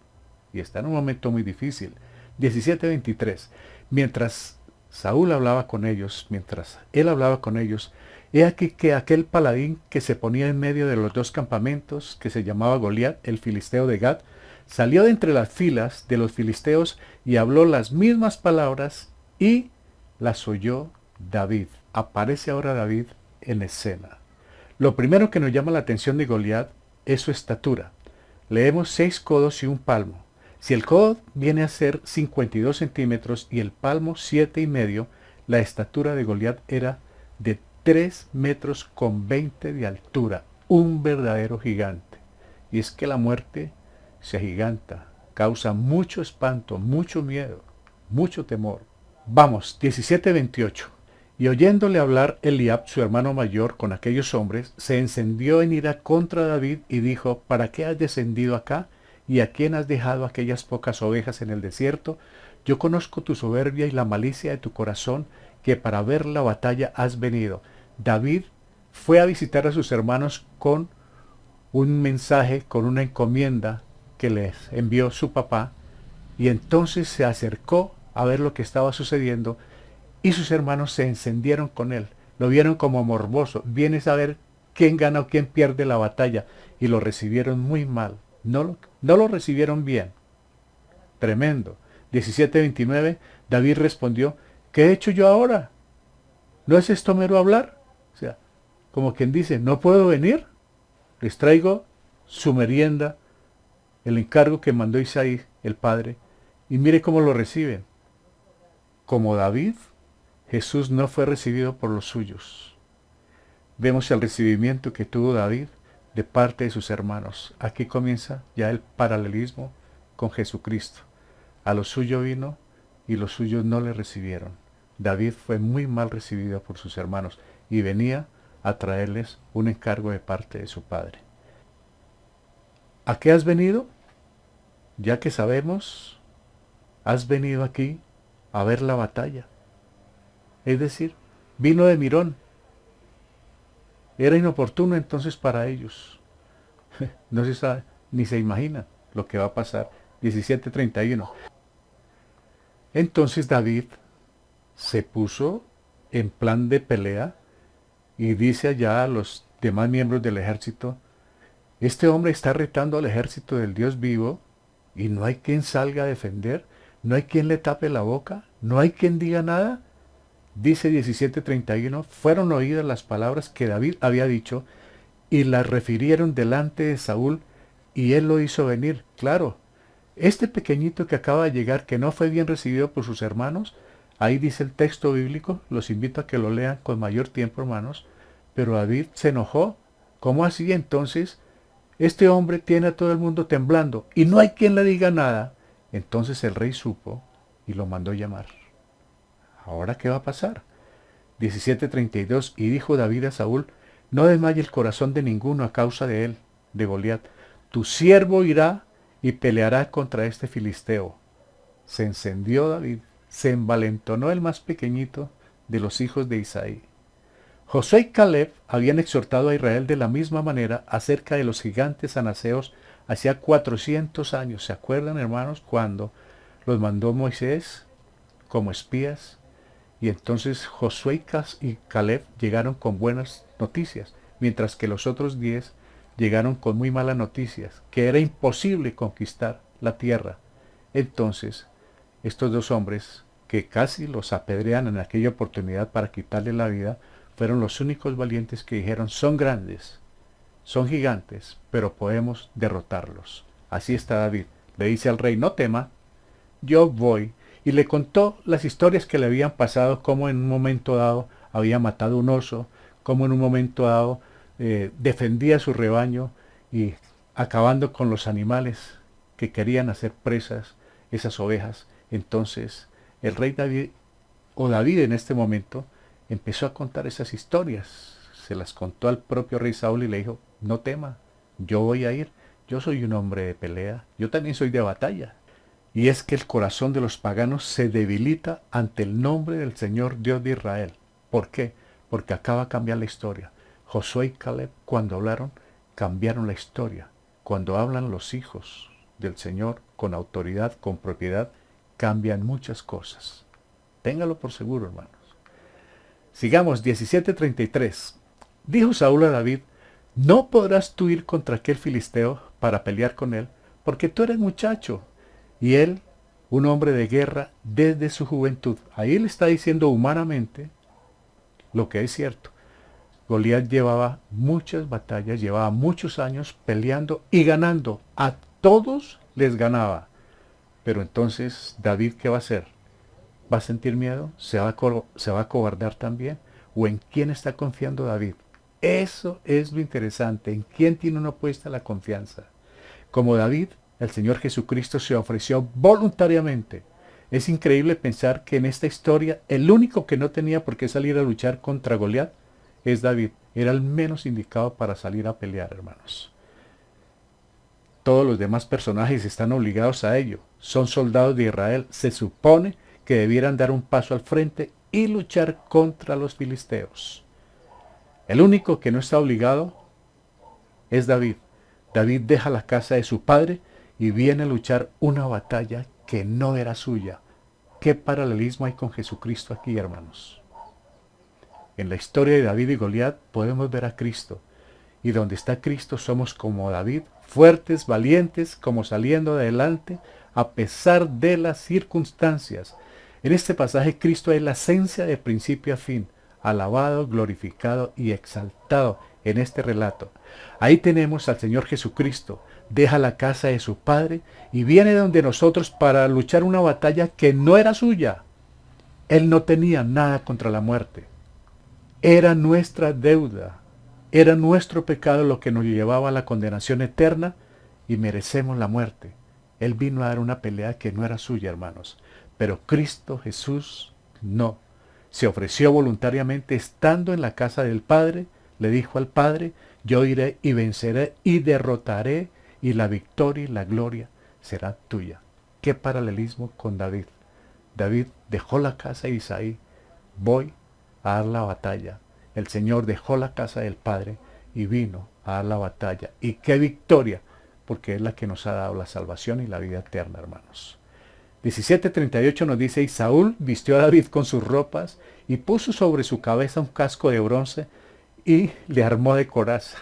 y está en un momento muy difícil. 17:23. Mientras Saúl hablaba con ellos, mientras él hablaba con ellos, he aquí que aquel paladín que se ponía en medio de los dos campamentos, que se llamaba Goliat, el filisteo de Gat, salió de entre las filas de los filisteos y habló las mismas palabras y las oyó David. Aparece ahora David en escena. Lo primero que nos llama la atención de Goliat es su estatura. Leemos 6 codos y un palmo. Si el codo viene a ser 52 centímetros y el palmo 7,5, la estatura de Goliat era de 3 metros con 20 de altura. Un verdadero gigante. Y es que la muerte se agiganta, causa mucho espanto, mucho miedo, mucho temor. Vamos, 17:28. Y oyéndole hablar Eliab, su hermano mayor, con aquellos hombres, se encendió en ira contra David y dijo, ¿para qué has descendido acá? ¿Y a quién has dejado aquellas pocas ovejas en el desierto? Yo conozco tu soberbia y la malicia de tu corazón, que para ver la batalla has venido. David fue a visitar a sus hermanos con un mensaje, con una encomienda que les envió su papá, y entonces se acercó a ver lo que estaba sucediendo, y sus hermanos se encendieron con él, lo vieron como morboso, viene a saber quién gana o quién pierde la batalla, y lo recibieron muy mal, no lo recibieron bien. Tremendo. 17:29, David respondió, ¿qué he hecho yo ahora? ¿No es esto mero hablar? O sea, como quien dice, ¿no puedo venir? Les traigo su merienda, el encargo que mandó Isaí, el padre, y mire cómo lo reciben. Como David, Jesús no fue recibido por los suyos. Vemos el recibimiento que tuvo David de parte de sus hermanos. Aquí comienza ya el paralelismo con Jesucristo. A lo suyo vino y los suyos no le recibieron. David fue muy mal recibido por sus hermanos y venía a traerles un encargo de parte de su padre. ¿A qué has venido? Ya que sabemos, has venido aquí a ver la batalla. Es decir, vino de mirón. Era inoportuno entonces para ellos. No se sabe, ni se imagina lo que va a pasar. 17:31. Entonces David se puso en plan de pelea y dice allá a los demás miembros del ejército, este hombre está retando al ejército del Dios vivo y no hay quien salga a defender, no hay quien le tape la boca, no hay quien diga nada. Dice 17:31, fueron oídas las palabras que David había dicho y las refirieron delante de Saúl y él lo hizo venir. Claro, este pequeñito que acaba de llegar, que no fue bien recibido por sus hermanos, ahí dice el texto bíblico, los invito a que lo lean con mayor tiempo, hermanos, pero David se enojó. ¿Cómo así entonces? Este hombre tiene a todo el mundo temblando y no hay quien le diga nada. Entonces el rey supo y lo mandó llamar. ¿Ahora qué va a pasar? 17:32, y dijo David a Saúl, no desmaye el corazón de ninguno a causa de él, de Goliat. Tu siervo irá y peleará contra este filisteo. Se encendió David, se envalentonó el más pequeñito de los hijos de Isaí. Josué y Caleb habían exhortado a Israel de la misma manera acerca de los gigantes anaseos hacía 400 años. ¿Se acuerdan, hermanos, cuando los mandó Moisés como espías? Y entonces Josué y Caleb llegaron con buenas noticias, mientras que los otros 10 llegaron con muy malas noticias, que era imposible conquistar la tierra. Entonces, estos dos hombres, que casi los apedrean en aquella oportunidad para quitarle la vida, fueron los únicos valientes que dijeron, son grandes, son gigantes, pero podemos derrotarlos. Así está David. Le dice al rey, no tema, yo voy. Y le contó las historias que le habían pasado, cómo en un momento dado había matado un oso, cómo en un momento dado defendía su rebaño y acabando con los animales que querían hacer presas, esas ovejas. Entonces el rey David, o David en este momento, empezó a contar esas historias. se las contó al propio rey Saúl y le dijo, no tema, yo voy a ir, yo soy un hombre de pelea, yo también soy de batalla. Y es que el corazón de los paganos se debilita ante el nombre del Señor Dios de Israel. ¿Por qué? Porque acaba de cambiar la historia. Josué y Caleb, cuando hablaron, cambiaron la historia. Cuando hablan los hijos del Señor con autoridad, con propiedad, cambian muchas cosas. Téngalo por seguro, hermanos. Sigamos, 17:33. Dijo Saúl a David, no podrás tú ir contra aquel filisteo para pelear con él, porque tú eres muchacho, y él, un hombre de guerra desde su juventud. Ahí le está diciendo humanamente lo que es cierto. Goliat llevaba muchas batallas, llevaba muchos años peleando y ganando. A todos les ganaba. Pero entonces, ¿David qué va a hacer? ¿Va a sentir miedo? ¿Se va a acobardar también? ¿O en quién está confiando David? Eso es lo interesante. ¿En quién tiene uno puesta la confianza? Como David, el Señor Jesucristo se ofreció voluntariamente. Es increíble pensar que en esta historia el único que no tenía por qué salir a luchar contra Goliat es David. Era el menos indicado para salir a pelear, hermanos. Todos los demás personajes están obligados a ello. Son soldados de Israel. Se supone que debieran dar un paso al frente y luchar contra los filisteos. El único que no está obligado es David. David deja la casa de su padre y viene a luchar una batalla que no era suya. ¿Qué paralelismo hay con Jesucristo aquí, hermanos? En la historia de David y Goliat podemos ver a Cristo. Y donde está Cristo somos como David, fuertes, valientes, como saliendo adelante a pesar de las circunstancias. En este pasaje Cristo es la esencia de principio a fin, alabado, glorificado y exaltado en este relato. Ahí tenemos al Señor Jesucristo, deja la casa de su Padre y viene donde nosotros para luchar una batalla que no era suya. Él no tenía nada contra la muerte. Era nuestra deuda, era nuestro pecado lo que nos llevaba a la condenación eterna y merecemos la muerte. Él vino a dar una pelea que no era suya, hermanos. Pero Cristo Jesús no. Se ofreció voluntariamente estando en la casa del Padre, le dijo al Padre, yo iré y venceré y derrotaré y la victoria y la gloria será tuya. ¿Qué paralelismo con David? David dejó la casa de Isaí, voy a dar la batalla. El Señor dejó la casa del Padre y vino a dar la batalla. ¿Y qué victoria? Porque es la que nos ha dado la salvación y la vida eterna, hermanos. 17:38 nos dice, y Saúl vistió a David con sus ropas y puso sobre su cabeza un casco de bronce y le armó de coraza.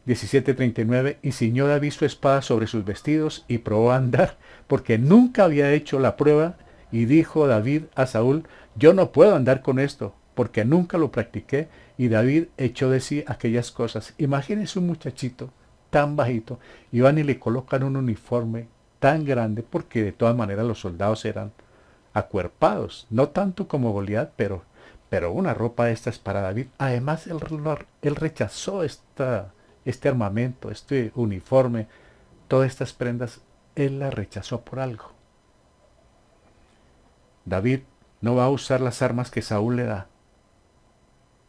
17:39, y ciñó David su espada sobre sus vestidos y probó a andar, porque nunca había hecho la prueba, y dijo David a Saúl, yo no puedo andar con esto, porque nunca lo practiqué, y David echó de sí aquellas cosas. Imagínense un muchachito tan bajito, y van y le colocan un uniforme tan grande, porque de todas maneras los soldados eran acuerpados, no tanto como Goliat, pero una ropa de estas para David. Además, él rechazó este armamento, este uniforme, todas estas prendas, él las rechazó por algo. David no va a usar las armas que Saúl le da.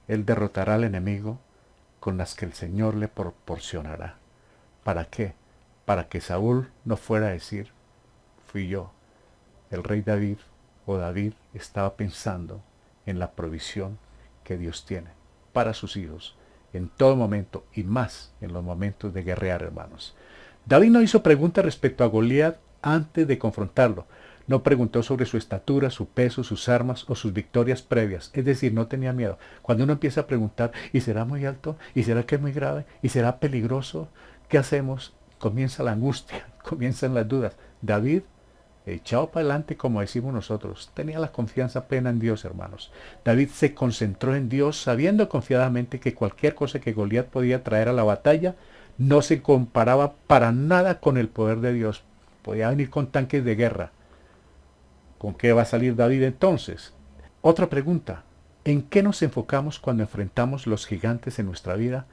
Él derrotará al enemigo con las que el Señor le proporcionará. ¿Para qué? Para que Saúl no fuera a decir, fui yo. El rey David o David estaba pensando en la provisión que Dios tiene para sus hijos en todo momento y más en los momentos de guerrear, hermanos. David no hizo preguntas respecto a Goliat antes de confrontarlo. No preguntó sobre su estatura, su peso, sus armas o sus victorias previas. Es decir, no tenía miedo. Cuando uno empieza a preguntar, ¿y será muy alto? ¿Y será que es muy grave? ¿Y será peligroso? ¿Qué hacemos? Comienza la angustia, comienzan las dudas. David, echado para adelante, como decimos nosotros, tenía la confianza plena en Dios, hermanos. David se concentró en Dios, sabiendo confiadamente que cualquier cosa que Goliat podía traer a la batalla no se comparaba para nada con el poder de Dios. Podía venir con tanques de guerra. ¿Con qué va a salir David entonces? Otra pregunta. ¿En qué nos enfocamos cuando enfrentamos los gigantes en nuestra vida?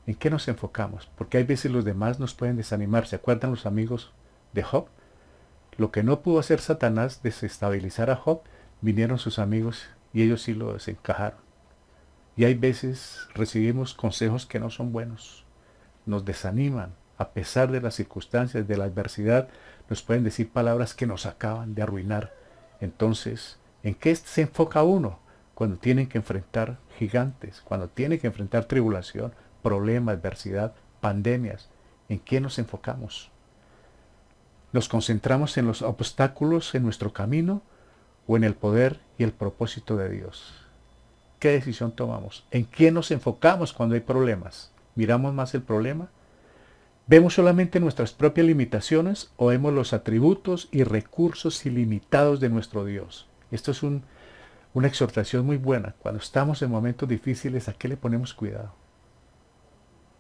¿En qué nos enfocamos? Porque hay veces los demás nos pueden desanimar. ¿Se acuerdan los amigos de Job? Lo que no pudo hacer Satanás, desestabilizar a Job, vinieron sus amigos y ellos sí lo desencajaron. Y hay veces recibimos consejos que no son buenos, nos desaniman, a pesar de las circunstancias, de la adversidad, nos pueden decir palabras que nos acaban de arruinar. Entonces, ¿en qué se enfoca uno? Cuando tienen que enfrentar gigantes, cuando tienen que enfrentar tribulación, problemas, adversidad, pandemias. ¿En qué nos enfocamos? ¿Nos concentramos en los obstáculos en nuestro camino o en el poder y el propósito de Dios? ¿Qué decisión tomamos? ¿En qué nos enfocamos cuando hay problemas? ¿Miramos más el problema? ¿Vemos solamente nuestras propias limitaciones o vemos los atributos y recursos ilimitados de nuestro Dios? Esto es una exhortación muy buena. Cuando estamos en momentos difíciles, ¿a qué le ponemos cuidado?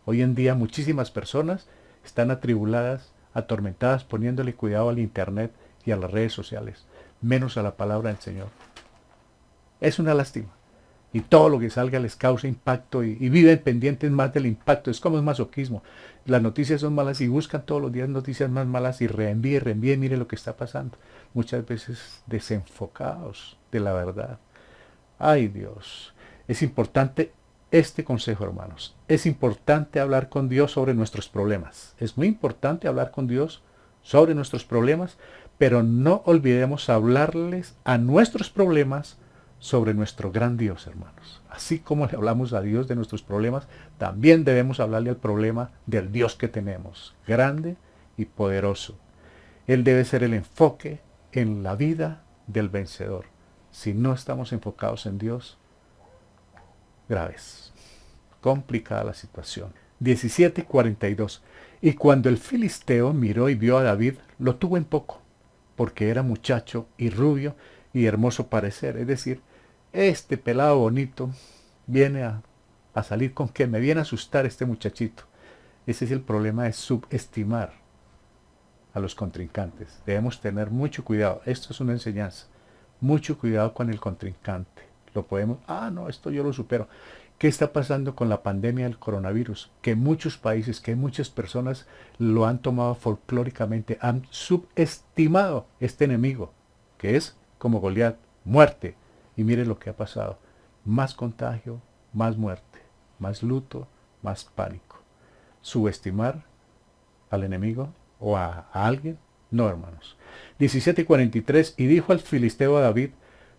Hoy en día muchísimas personas están atribuladas, atormentadas, poniéndole cuidado al internet y a las redes sociales, menos a la palabra del Señor. Es una lástima. Y todo lo que salga les causa impacto y viven pendientes más del impacto. Es como el masoquismo. Las noticias son malas y buscan todos los días noticias más malas y reenvíen, mire lo que está pasando. Muchas veces desenfocados de la verdad. Ay Dios, es importante este consejo, hermanos. Es importante hablar con Dios sobre nuestros problemas. Es muy importante hablar con Dios sobre nuestros problemas, pero no olvidemos hablarles a nuestros problemas sobre nuestro gran Dios, hermanos. Así como le hablamos a Dios de nuestros problemas, también debemos hablarle al problema del Dios que tenemos, grande y poderoso. Él debe ser el enfoque en la vida del vencedor. Si no estamos enfocados en Dios, graves, complicada la situación. 17:42. Y cuando el filisteo miró y vio a David, lo tuvo en poco, porque era muchacho y rubio y hermoso parecer. Es decir, este pelado bonito viene a salir con que me viene a asustar este muchachito. Ese es el problema de subestimar a los contrincantes. Debemos tener mucho cuidado. Esto es una enseñanza. Mucho cuidado con el contrincante. Lo podemos, no, esto yo lo supero. ¿Qué está pasando con la pandemia del coronavirus? Que muchos países, que muchas personas lo han tomado folclóricamente, han subestimado este enemigo, que es como Goliat, muerte. Y mire lo que ha pasado. Más contagio, más muerte, más luto, más pánico. Subestimar al enemigo o a alguien, no, hermanos. 17:43. Y dijo al filisteo a David,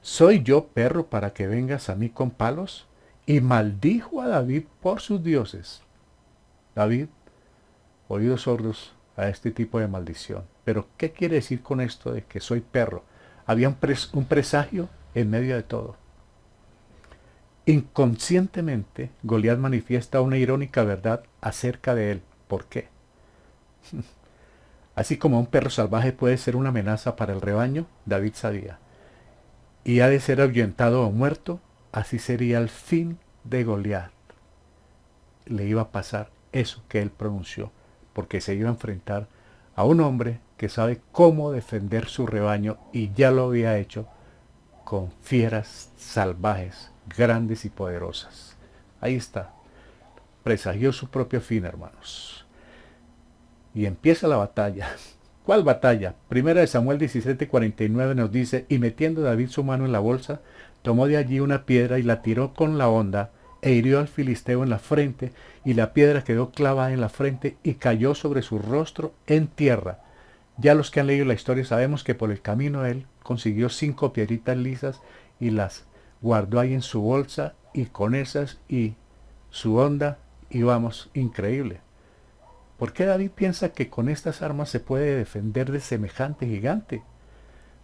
¿soy yo perro para que vengas a mí con palos? Y maldijo a David por sus dioses. David, oídos sordos a este tipo de maldición. Pero, ¿qué quiere decir con esto de que soy perro? Había un presagio en medio de todo. Inconscientemente, Goliat manifiesta una irónica verdad acerca de él. ¿Por qué? Así como un perro salvaje puede ser una amenaza para el rebaño, David sabía. Y ha de ser ahuyentado o muerto, así sería el fin de Goliat. Le iba a pasar eso que él pronunció, porque se iba a enfrentar a un hombre que sabe cómo defender su rebaño y ya lo había hecho con fieras salvajes, grandes y poderosas. Ahí está. Presagió su propio fin, hermanos. Y empieza la batalla. ¿Cuál batalla? Primera de Samuel 17:49 nos dice, y metiendo David su mano en la bolsa, tomó de allí una piedra y la tiró con la honda, e hirió al filisteo en la frente, y la piedra quedó clavada en la frente y cayó sobre su rostro en tierra. Ya los que han leído la historia sabemos que por el camino él consiguió 5 piedritas lisas y las guardó ahí en su bolsa, y con esas y su honda íbamos, increíble. ¿Por qué David piensa que con estas armas se puede defender de semejante gigante?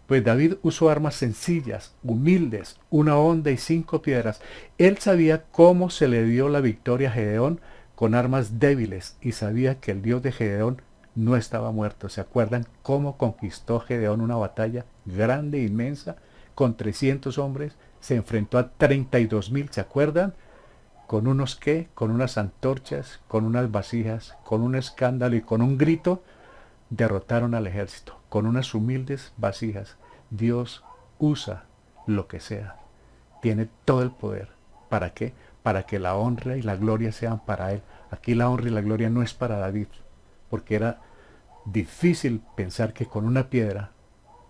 Pues David usó armas sencillas, humildes, una honda y 5 piedras. Él sabía cómo se le dio la victoria a Gedeón con armas débiles y sabía que el Dios de Gedeón no estaba muerto. ¿Se acuerdan cómo conquistó Gedeón una batalla grande, inmensa, con 300 hombres? Se enfrentó a 32,000, ¿se acuerdan? ¿Con unos qué? Con unas antorchas, con unas vasijas, con un escándalo y con un grito, derrotaron al ejército. Con unas humildes vasijas. Dios usa lo que sea. Tiene todo el poder. ¿Para qué? Para que la honra y la gloria sean para Él. Aquí la honra y la gloria no es para David, porque era difícil pensar que con una piedra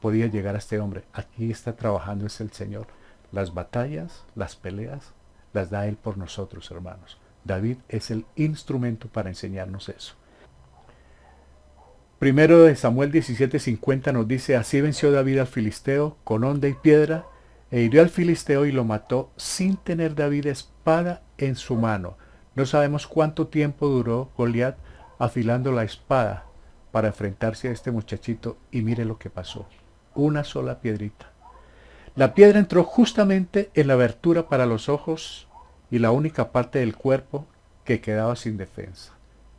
podía llegar a este hombre. Aquí está trabajando es el Señor. Las batallas, las peleas, las da Él por nosotros, hermanos. David es el instrumento para enseñarnos eso. Primero de Samuel 17:50 nos dice, así venció David al filisteo con honda y piedra, e hirió al filisteo y lo mató sin tener David espada en su mano. No sabemos cuánto tiempo duró Goliat afilando la espada para enfrentarse a este muchachito, y mire lo que pasó. Una sola piedrita. La piedra entró justamente en la abertura para los ojos y la única parte del cuerpo que quedaba sin defensa.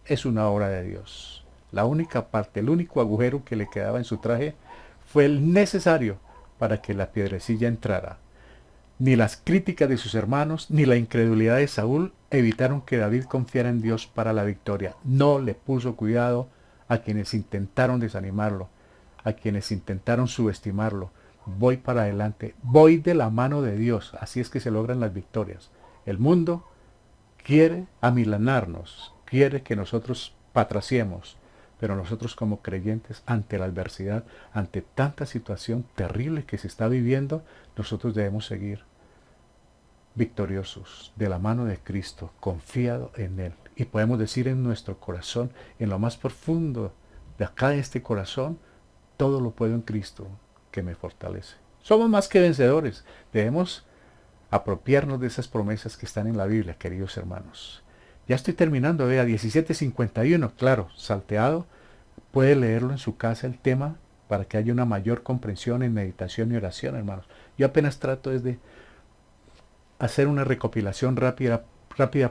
Es una obra de Dios. La única parte, el único agujero que le quedaba en su traje fue el necesario para que la piedrecilla entrara. Ni las críticas de sus hermanos, ni la incredulidad de Saúl evitaron que David confiara en Dios para la victoria. No le puso cuidado a quienes intentaron desanimarlo, a quienes intentaron subestimarlo. Voy para adelante, voy de la mano de Dios. Así es que se logran las victorias. El mundo quiere amilanarnos, quiere que nosotros patraciemos, pero nosotros como creyentes, ante la adversidad, ante tanta situación terrible que se está viviendo, nosotros debemos seguir victoriosos de la mano de Cristo, confiado en Él. Y podemos decir en nuestro corazón, en lo más profundo de acá de este corazón, todo lo puedo en Cristo que me fortalece. Somos más que vencedores. Debemos apropiarnos de esas promesas que están en la Biblia, queridos hermanos. Ya estoy terminando, vea, 17:51, claro, salteado. Puede leerlo en su casa el tema para que haya una mayor comprensión en meditación y oración, hermanos. Yo apenas trato de hacer una recopilación rápida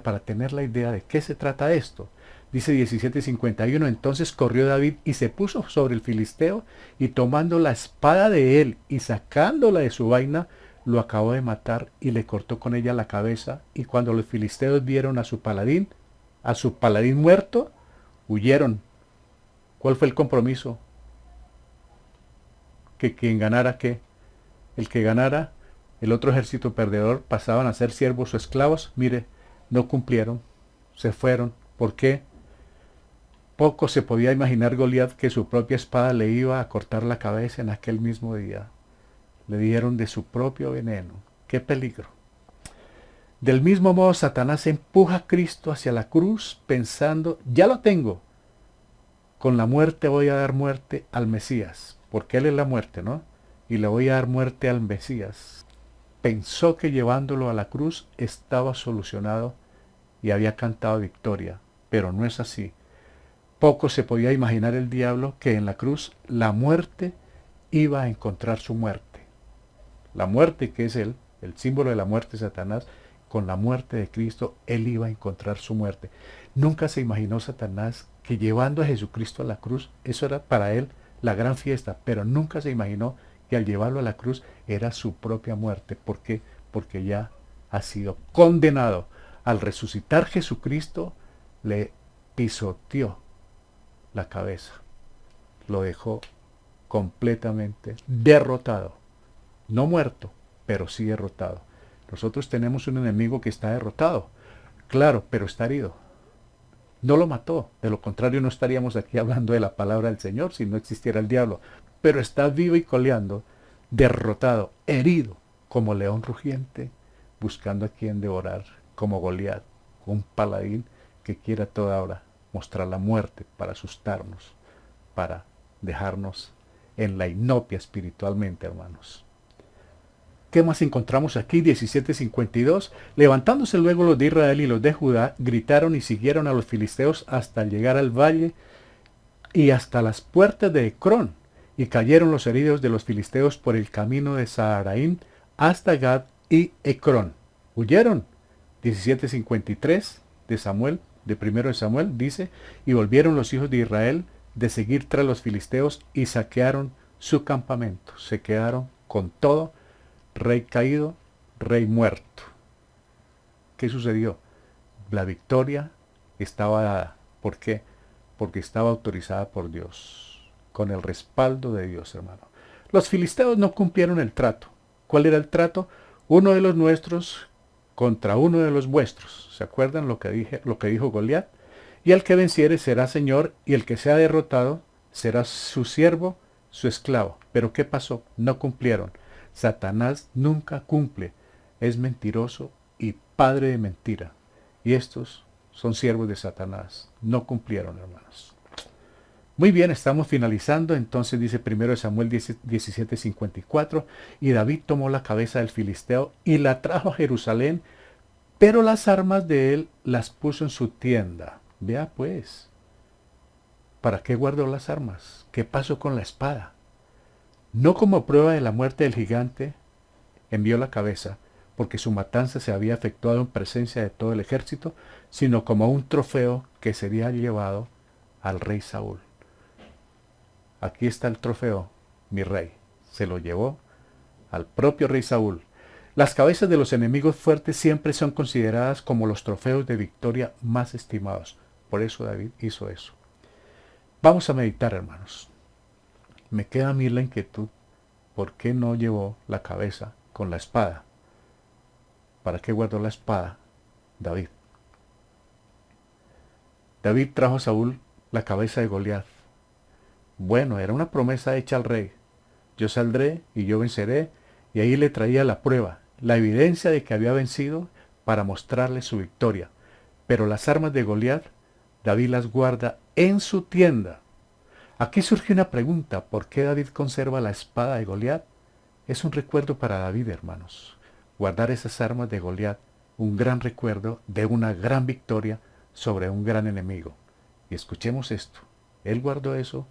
para tener la idea de qué se trata esto. Dice 17:51, entonces corrió David y se puso sobre el filisteo, y tomando la espada de él y sacándola de su vaina, lo acabó de matar y le cortó con ella la cabeza. Y cuando los filisteos vieron a su paladín muerto, huyeron. ¿Cuál fue el compromiso? Que quien ganara, ¿qué? El que ganara, el otro ejército perdedor, pasaban a ser siervos o esclavos. Mire, no cumplieron, se fueron. ¿Por qué? Poco se podía imaginar Goliat que su propia espada le iba a cortar la cabeza en aquel mismo día. Le dieron de su propio veneno. ¡Qué peligro! Del mismo modo, Satanás empuja a Cristo hacia la cruz pensando, ya lo tengo. Con la muerte voy a dar muerte al Mesías, porque Él es la muerte, ¿no? Y le voy a dar muerte al Mesías. Pensó que llevándolo a la cruz estaba solucionado y había cantado victoria, pero no es así. Poco se podía imaginar el diablo que en la cruz la muerte iba a encontrar su muerte. La muerte, que es él, el símbolo de la muerte de Satanás, con la muerte de Cristo, él iba a encontrar su muerte. Nunca se imaginó Satanás que llevando a Jesucristo a la cruz, eso era para él la gran fiesta, pero nunca se imaginó que al llevarlo a la cruz era su propia muerte. ¿Por qué? Porque ya ha sido condenado. Al resucitar Jesucristo, le pisoteó la cabeza. Lo dejó completamente derrotado. No muerto, pero sí derrotado. Nosotros tenemos un enemigo que está derrotado. Claro, pero está herido. No lo mató. De lo contrario, no estaríamos aquí hablando de la palabra del Señor si no existiera el diablo. Pero está vivo y coleando, derrotado, herido, como león rugiente, buscando a quien devorar, como Goliat, un paladín que quiere a toda hora mostrar la muerte para asustarnos, para dejarnos en la inopia espiritualmente, hermanos. ¿Qué más encontramos aquí? 17:52. Levantándose luego los de Israel y los de Judá, gritaron y siguieron a los filisteos hasta llegar al valle y hasta las puertas de Ecrón. Y cayeron los heridos de los filisteos por el camino de Saharaim hasta Gad y Ecrón. Huyeron. 17:53 de Samuel, de primero de Samuel, dice, y volvieron los hijos de Israel de seguir tras los filisteos y saquearon su campamento. Se quedaron con todo. Rey caído, rey muerto. ¿Qué sucedió? La victoria estaba dada. ¿Por qué? Porque estaba autorizada por Dios, con el respaldo de Dios, hermano. Los filisteos no cumplieron el trato. ¿Cuál era el trato? Uno de los nuestros contra uno de los vuestros. ¿Se acuerdan lo que dijo Goliat? Y el que venciere será señor, y el que sea derrotado será su siervo, su esclavo. ¿Pero qué pasó? No cumplieron. Satanás nunca cumple, es mentiroso y padre de mentira. Y estos son siervos de Satanás. No cumplieron, hermanos. Muy bien, estamos finalizando. Entonces dice 1 Samuel 17:54, y David tomó la cabeza del filisteo y la trajo a Jerusalén, pero las armas de él las puso en su tienda. Vea pues, ¿para qué guardó las armas? ¿Qué pasó con la espada? No como prueba de la muerte del gigante, envió la cabeza, porque su matanza se había efectuado en presencia de todo el ejército, sino como un trofeo que sería llevado al rey Saúl. Aquí está el trofeo, mi rey. Se lo llevó al propio rey Saúl. Las cabezas de los enemigos fuertes siempre son consideradas como los trofeos de victoria más estimados. Por eso David hizo eso. Vamos a meditar, hermanos. Me queda a mí la inquietud, ¿por qué no llevó la cabeza con la espada? ¿Para qué guardó la espada David? David trajo a Saúl la cabeza de Goliat. Bueno, era una promesa hecha al rey. Yo saldré y yo venceré, y ahí le traía la prueba, la evidencia de que había vencido para mostrarle su victoria. Pero las armas de Goliat, David las guarda en su tienda. Aquí surge una pregunta, ¿por qué David conserva la espada de Goliat? Es un recuerdo para David, hermanos. Guardar esas armas de Goliat, un gran recuerdo de una gran victoria sobre un gran enemigo. Y escuchemos esto, él guardó eso,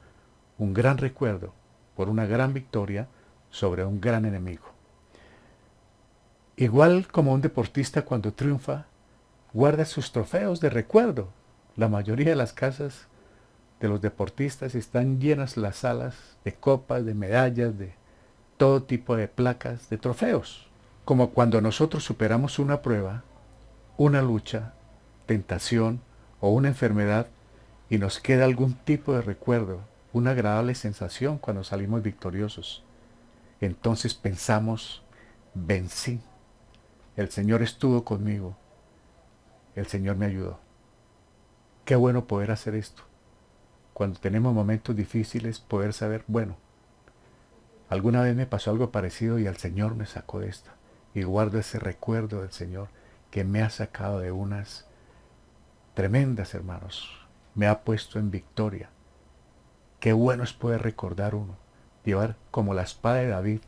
un gran recuerdo por una gran victoria sobre un gran enemigo. Igual como un deportista cuando triunfa, guarda sus trofeos de recuerdo. La mayoría de las casas de los deportistas están llenas las salas de copas, de medallas, de todo tipo de placas, de trofeos. Como cuando nosotros superamos una prueba, una lucha, tentación o una enfermedad y nos queda algún tipo de recuerdo, una agradable sensación cuando salimos victoriosos. Entonces pensamos, vencí, el Señor estuvo conmigo, el Señor me ayudó. Qué bueno poder hacer esto. Cuando tenemos momentos difíciles, poder saber, bueno, alguna vez me pasó algo parecido y el Señor me sacó de esta. Y guardo ese recuerdo del Señor que me ha sacado de unas tremendas, hermanos. Me ha puesto en victoria. Qué bueno es poder recordar uno. Llevar como la espada de David,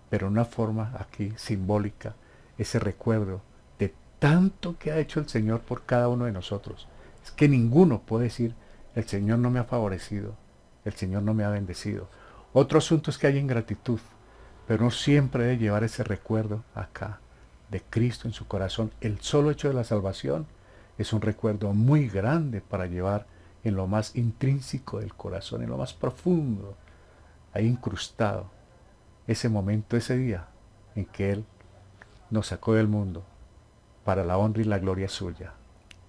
pero en una forma aquí simbólica, ese recuerdo de tanto que ha hecho el Señor por cada uno de nosotros. Es que ninguno puede decir, el Señor no me ha favorecido, el Señor no me ha bendecido. Otro asunto es que hay ingratitud, pero no siempre debe llevar ese recuerdo acá, de Cristo en su corazón. El solo hecho de la salvación es un recuerdo muy grande para llevar en lo más intrínseco del corazón, en lo más profundo, ahí incrustado, ese momento, ese día en que Él nos sacó del mundo para la honra y la gloria suya.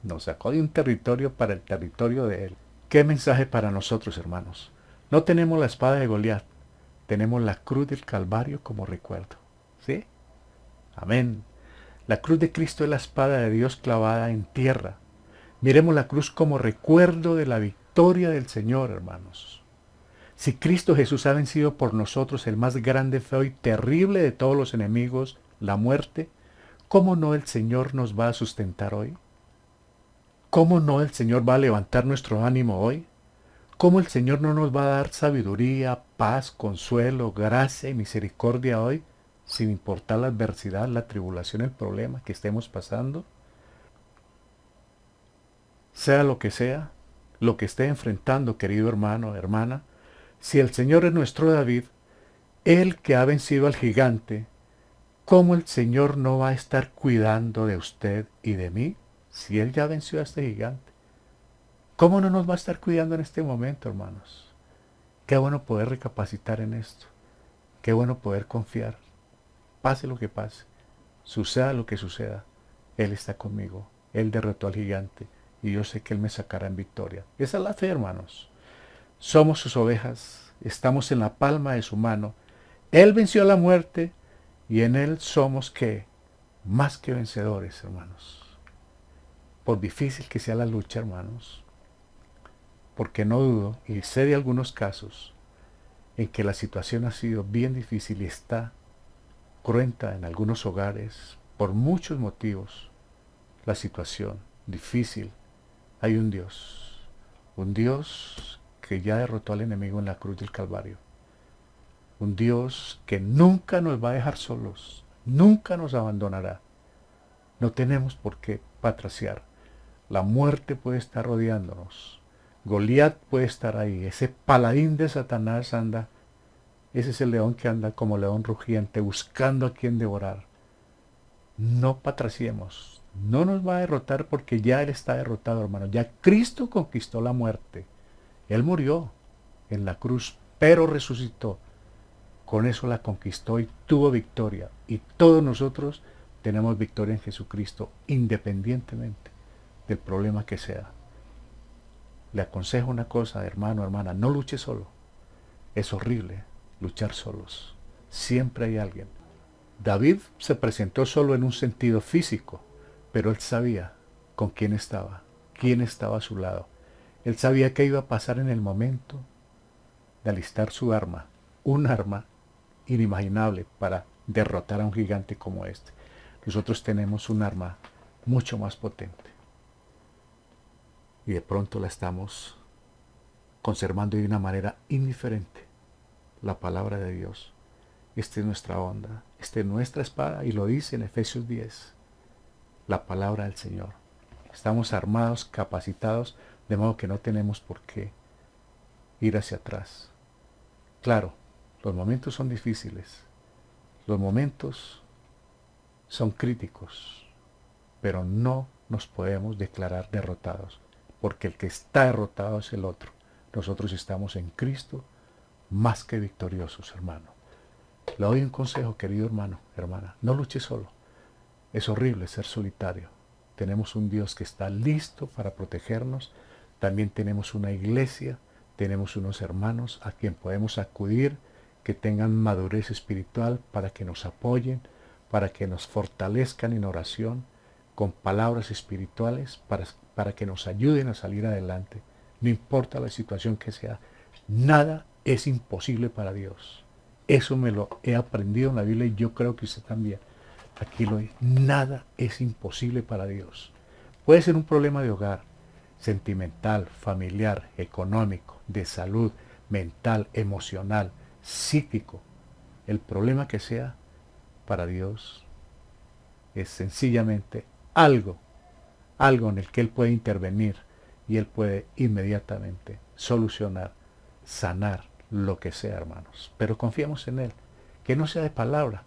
Nos sacó de un territorio para el territorio de Él. ¿Qué mensaje para nosotros, hermanos? No tenemos la espada de Goliat, tenemos la cruz del Calvario como recuerdo. ¿Sí? Amén. La cruz de Cristo es la espada de Dios clavada en tierra. Miremos la cruz como recuerdo de la victoria del Señor, hermanos. Si Cristo Jesús ha vencido por nosotros el más grande, feo y terrible de todos los enemigos, la muerte, ¿cómo no el Señor nos va a sustentar hoy? ¿Cómo no el Señor va a levantar nuestro ánimo hoy? ¿Cómo el Señor no nos va a dar sabiduría, paz, consuelo, gracia y misericordia hoy, sin importar la adversidad, la tribulación, el problema que estemos pasando? Sea lo que sea, lo que esté enfrentando, querido hermano, hermana, si el Señor es nuestro David, Él que ha vencido al gigante, ¿cómo el Señor no va a estar cuidando de usted y de mí si Él ya venció a este gigante? ¿Cómo no nos va a estar cuidando en este momento, hermanos? Qué bueno poder recapacitar en esto. Qué bueno poder confiar. Pase lo que pase, suceda lo que suceda, Él está conmigo. Él derrotó al gigante y yo sé que Él me sacará en victoria. Esa es la fe, hermanos. Somos sus ovejas, estamos en la palma de su mano. Él venció a la muerte y en Él somos, ¿qué? Más que vencedores, hermanos. Por difícil que sea la lucha, hermanos, porque no dudo, y sé de algunos casos, en que la situación ha sido bien difícil y está cruenta en algunos hogares, por muchos motivos, la situación difícil, hay un Dios que ya derrotó al enemigo en la cruz del Calvario, un Dios que nunca nos va a dejar solos, nunca nos abandonará. No tenemos por qué patraciar. La muerte puede estar rodeándonos. Goliat puede estar ahí. Ese paladín de Satanás anda. Ese es el león que anda como león rugiente buscando a quien devorar. No patraciemos. No nos va a derrotar porque ya Él está derrotado, hermano. Ya Cristo conquistó la muerte. Él murió en la cruz, pero resucitó. Con eso la conquistó y tuvo victoria. Y todos nosotros tenemos victoria en Jesucristo, independientemente del problema que sea. Le aconsejo una cosa, hermano, hermana, no luche solo. Es horrible luchar solos. Siempre hay alguien. David se presentó solo en un sentido físico, pero él sabía con quién estaba a su lado. Él sabía qué iba a pasar en el momento de alistar su arma, un arma inimaginable para derrotar a un gigante como este. Nosotros tenemos un arma mucho más potente. Y de pronto la estamos conservando de una manera indiferente. La palabra de Dios. Esta es nuestra onda. Esta es nuestra espada. Y lo dice en Efesios 10. La palabra del Señor. Estamos armados, capacitados, de modo que no tenemos por qué ir hacia atrás. Claro, los momentos son difíciles. Los momentos son críticos. Pero no nos podemos declarar derrotados. Porque el que está derrotado es el otro. Nosotros estamos en Cristo más que victoriosos, hermano. Le doy un consejo, querido hermano, hermana. No luche solo. Es horrible ser solitario. Tenemos un Dios que está listo para protegernos. También tenemos una iglesia, tenemos unos hermanos a quien podemos acudir, que tengan madurez espiritual para que nos apoyen, para que nos fortalezcan en oración, con palabras espirituales, para que nos ayuden a salir adelante. No importa la situación que sea, nada es imposible para Dios. Eso me lo he aprendido en la Biblia y yo creo que usted también. Aquí lo es. Nada es imposible para Dios. Puede ser un problema de hogar, sentimental, familiar, económico, de salud, mental, emocional, psíquico. El problema que sea, para Dios es sencillamente algo en el que Él puede intervenir y Él puede inmediatamente solucionar, sanar lo que sea, hermanos. Pero confiemos en Él, que no sea de palabra,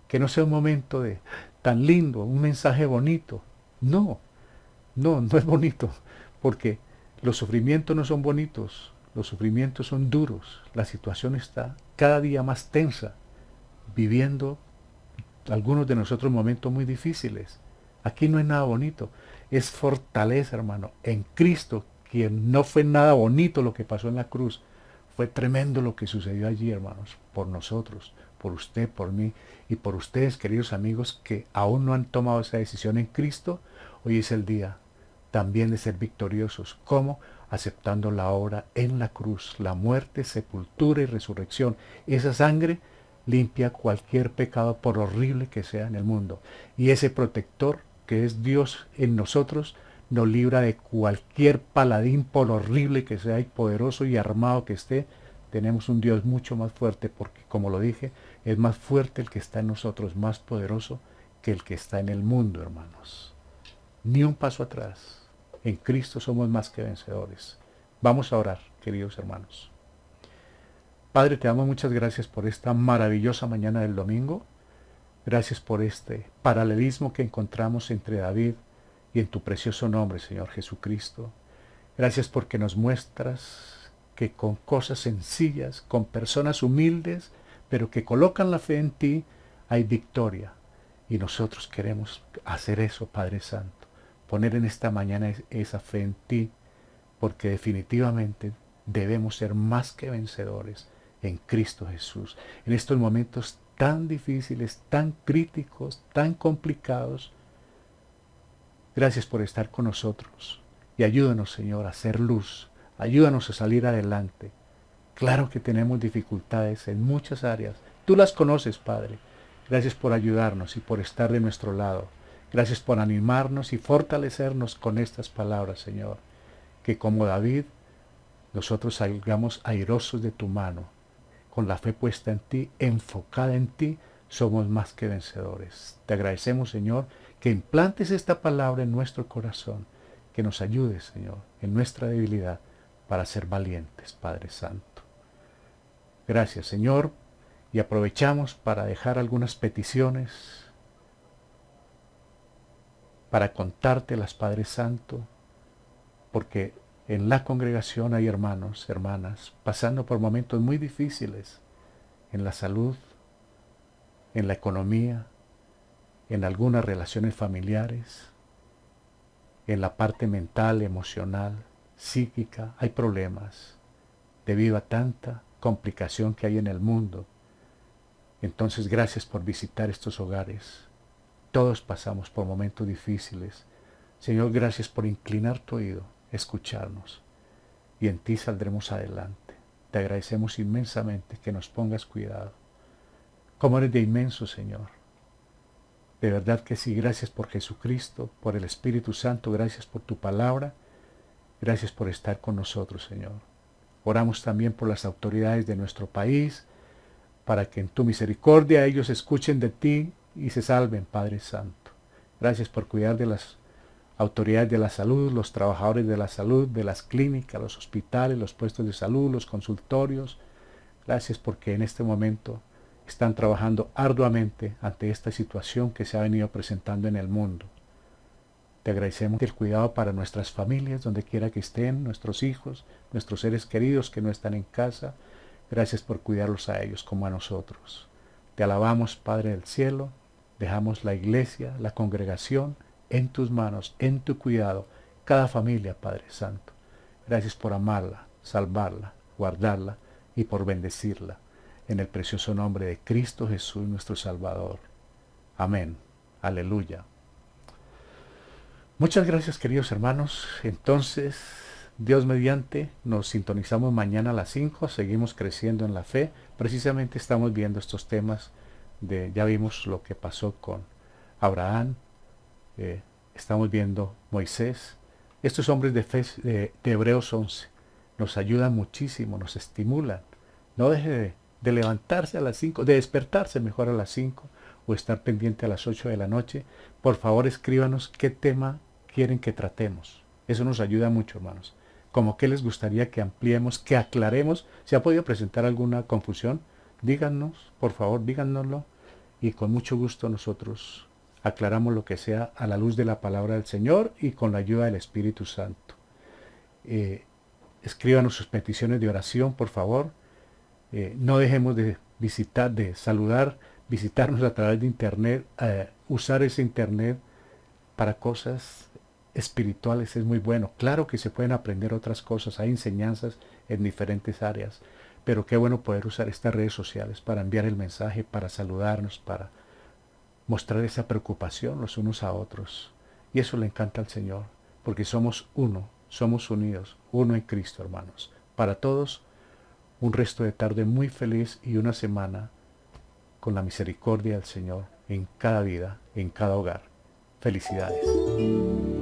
que no sea un momento de tan lindo, un mensaje bonito. No es bonito, porque los sufrimientos no son bonitos, los sufrimientos son duros, la situación está cada día más tensa, viviendo algunos de nosotros momentos muy difíciles. Aquí no es nada bonito, es fortaleza, hermano, en Cristo, quien no fue nada bonito lo que pasó en la cruz. Fue tremendo lo que sucedió allí, hermanos, por nosotros, por usted, por mí y por ustedes, queridos amigos, que aún no han tomado esa decisión en Cristo. Hoy es el día también de ser victoriosos. ¿Cómo? Aceptando la obra en la cruz, la muerte, sepultura y resurrección. Esa sangre limpia cualquier pecado, por horrible que sea en el mundo. Y ese protector, que es Dios en nosotros, nos libra de cualquier paladín, por horrible que sea y poderoso y armado que esté. Tenemos un Dios mucho más fuerte, porque, como lo dije, es más fuerte el que está en nosotros, más poderoso que el que está en el mundo, hermanos. Ni un paso atrás. En Cristo somos más que vencedores. Vamos a orar, queridos hermanos. Padre, te damos muchas gracias por esta maravillosa mañana del domingo. Gracias por este paralelismo que encontramos entre David y en tu precioso nombre, Señor Jesucristo. Gracias porque nos muestras que con cosas sencillas, con personas humildes, pero que colocan la fe en ti, hay victoria. Y nosotros queremos hacer eso, Padre Santo. Poner en esta mañana esa fe en ti, porque definitivamente debemos ser más que vencedores en Cristo Jesús. En estos momentos tan difíciles, tan críticos, tan complicados, gracias por estar con nosotros. Y ayúdanos, Señor, a hacer luz. Ayúdanos a salir adelante. Claro que tenemos dificultades en muchas áreas. Tú las conoces, Padre. Gracias por ayudarnos y por estar de nuestro lado. Gracias por animarnos y fortalecernos con estas palabras, Señor. Que como David, nosotros salgamos airosos de tu mano, con la fe puesta en ti, enfocada en ti, somos más que vencedores. Te agradecemos, Señor, que implantes esta palabra en nuestro corazón, que nos ayudes, Señor, en nuestra debilidad, para ser valientes, Padre Santo. Gracias, Señor, y aprovechamos para dejar algunas peticiones, para contártelas, Padre Santo, porque en la congregación hay hermanos, hermanas, pasando por momentos muy difíciles en la salud, en la economía, en algunas relaciones familiares, en la parte mental, emocional, psíquica. Hay problemas debido a tanta complicación que hay en el mundo. Entonces, gracias por visitar estos hogares. Todos pasamos por momentos difíciles. Señor, gracias por inclinar tu oído, escucharnos, y en ti saldremos adelante. Te agradecemos inmensamente que nos pongas cuidado. Cómo eres de inmenso, Señor. De verdad que sí, gracias por Jesucristo, por el Espíritu Santo, gracias por tu palabra, gracias por estar con nosotros, Señor. Oramos también por las autoridades de nuestro país, para que en tu misericordia ellos escuchen de ti y se salven, Padre Santo. Gracias por cuidar de las autoridades de la salud, los trabajadores de la salud, de las clínicas, los hospitales, los puestos de salud, los consultorios. Gracias porque en este momento están trabajando arduamente ante esta situación que se ha venido presentando en el mundo. Te agradecemos el cuidado para nuestras familias, donde quiera que estén, nuestros hijos, nuestros seres queridos que no están en casa. Gracias por cuidarlos a ellos como a nosotros. Te alabamos, Padre del cielo. Dejamos la iglesia, la congregación, en tus manos, en tu cuidado, cada familia, Padre Santo. Gracias por amarla, salvarla, guardarla y por bendecirla. En el precioso nombre de Cristo Jesús, nuestro Salvador. Amén. Aleluya. Muchas gracias, queridos hermanos. Entonces, Dios mediante, nos sintonizamos mañana a las 5. Seguimos creciendo en la fe. Precisamente estamos viendo estos temas ya vimos lo que pasó con Abraham. Estamos viendo Moisés. Estos hombres de fe de Hebreos 11 nos ayudan muchísimo, nos estimulan. No deje de levantarse a las 5, de despertarse mejor a las 5 o estar pendiente a las 8 de la noche. Por favor, escríbanos qué tema quieren que tratemos. Eso nos ayuda mucho, hermanos. Como qué les gustaría que ampliemos, que aclaremos. Si ha podido presentar alguna confusión, díganos, por favor, díganoslo. Y con mucho gusto nosotros aclaramos lo que sea a la luz de la palabra del Señor y con la ayuda del Espíritu Santo. Escríbanos sus peticiones de oración, por favor. No dejemos de visitar, de saludar, visitarnos a través de internet. Usar ese internet para cosas espirituales es muy bueno. Claro que se pueden aprender otras cosas, hay enseñanzas en diferentes áreas, pero qué bueno poder usar estas redes sociales para enviar el mensaje, para saludarnos, para mostrar esa preocupación los unos a otros. Y eso le encanta al Señor, porque somos uno, somos unidos, uno en Cristo, hermanos. Para todos, un resto de tarde muy feliz y una semana con la misericordia del Señor en cada vida, en cada hogar. Felicidades.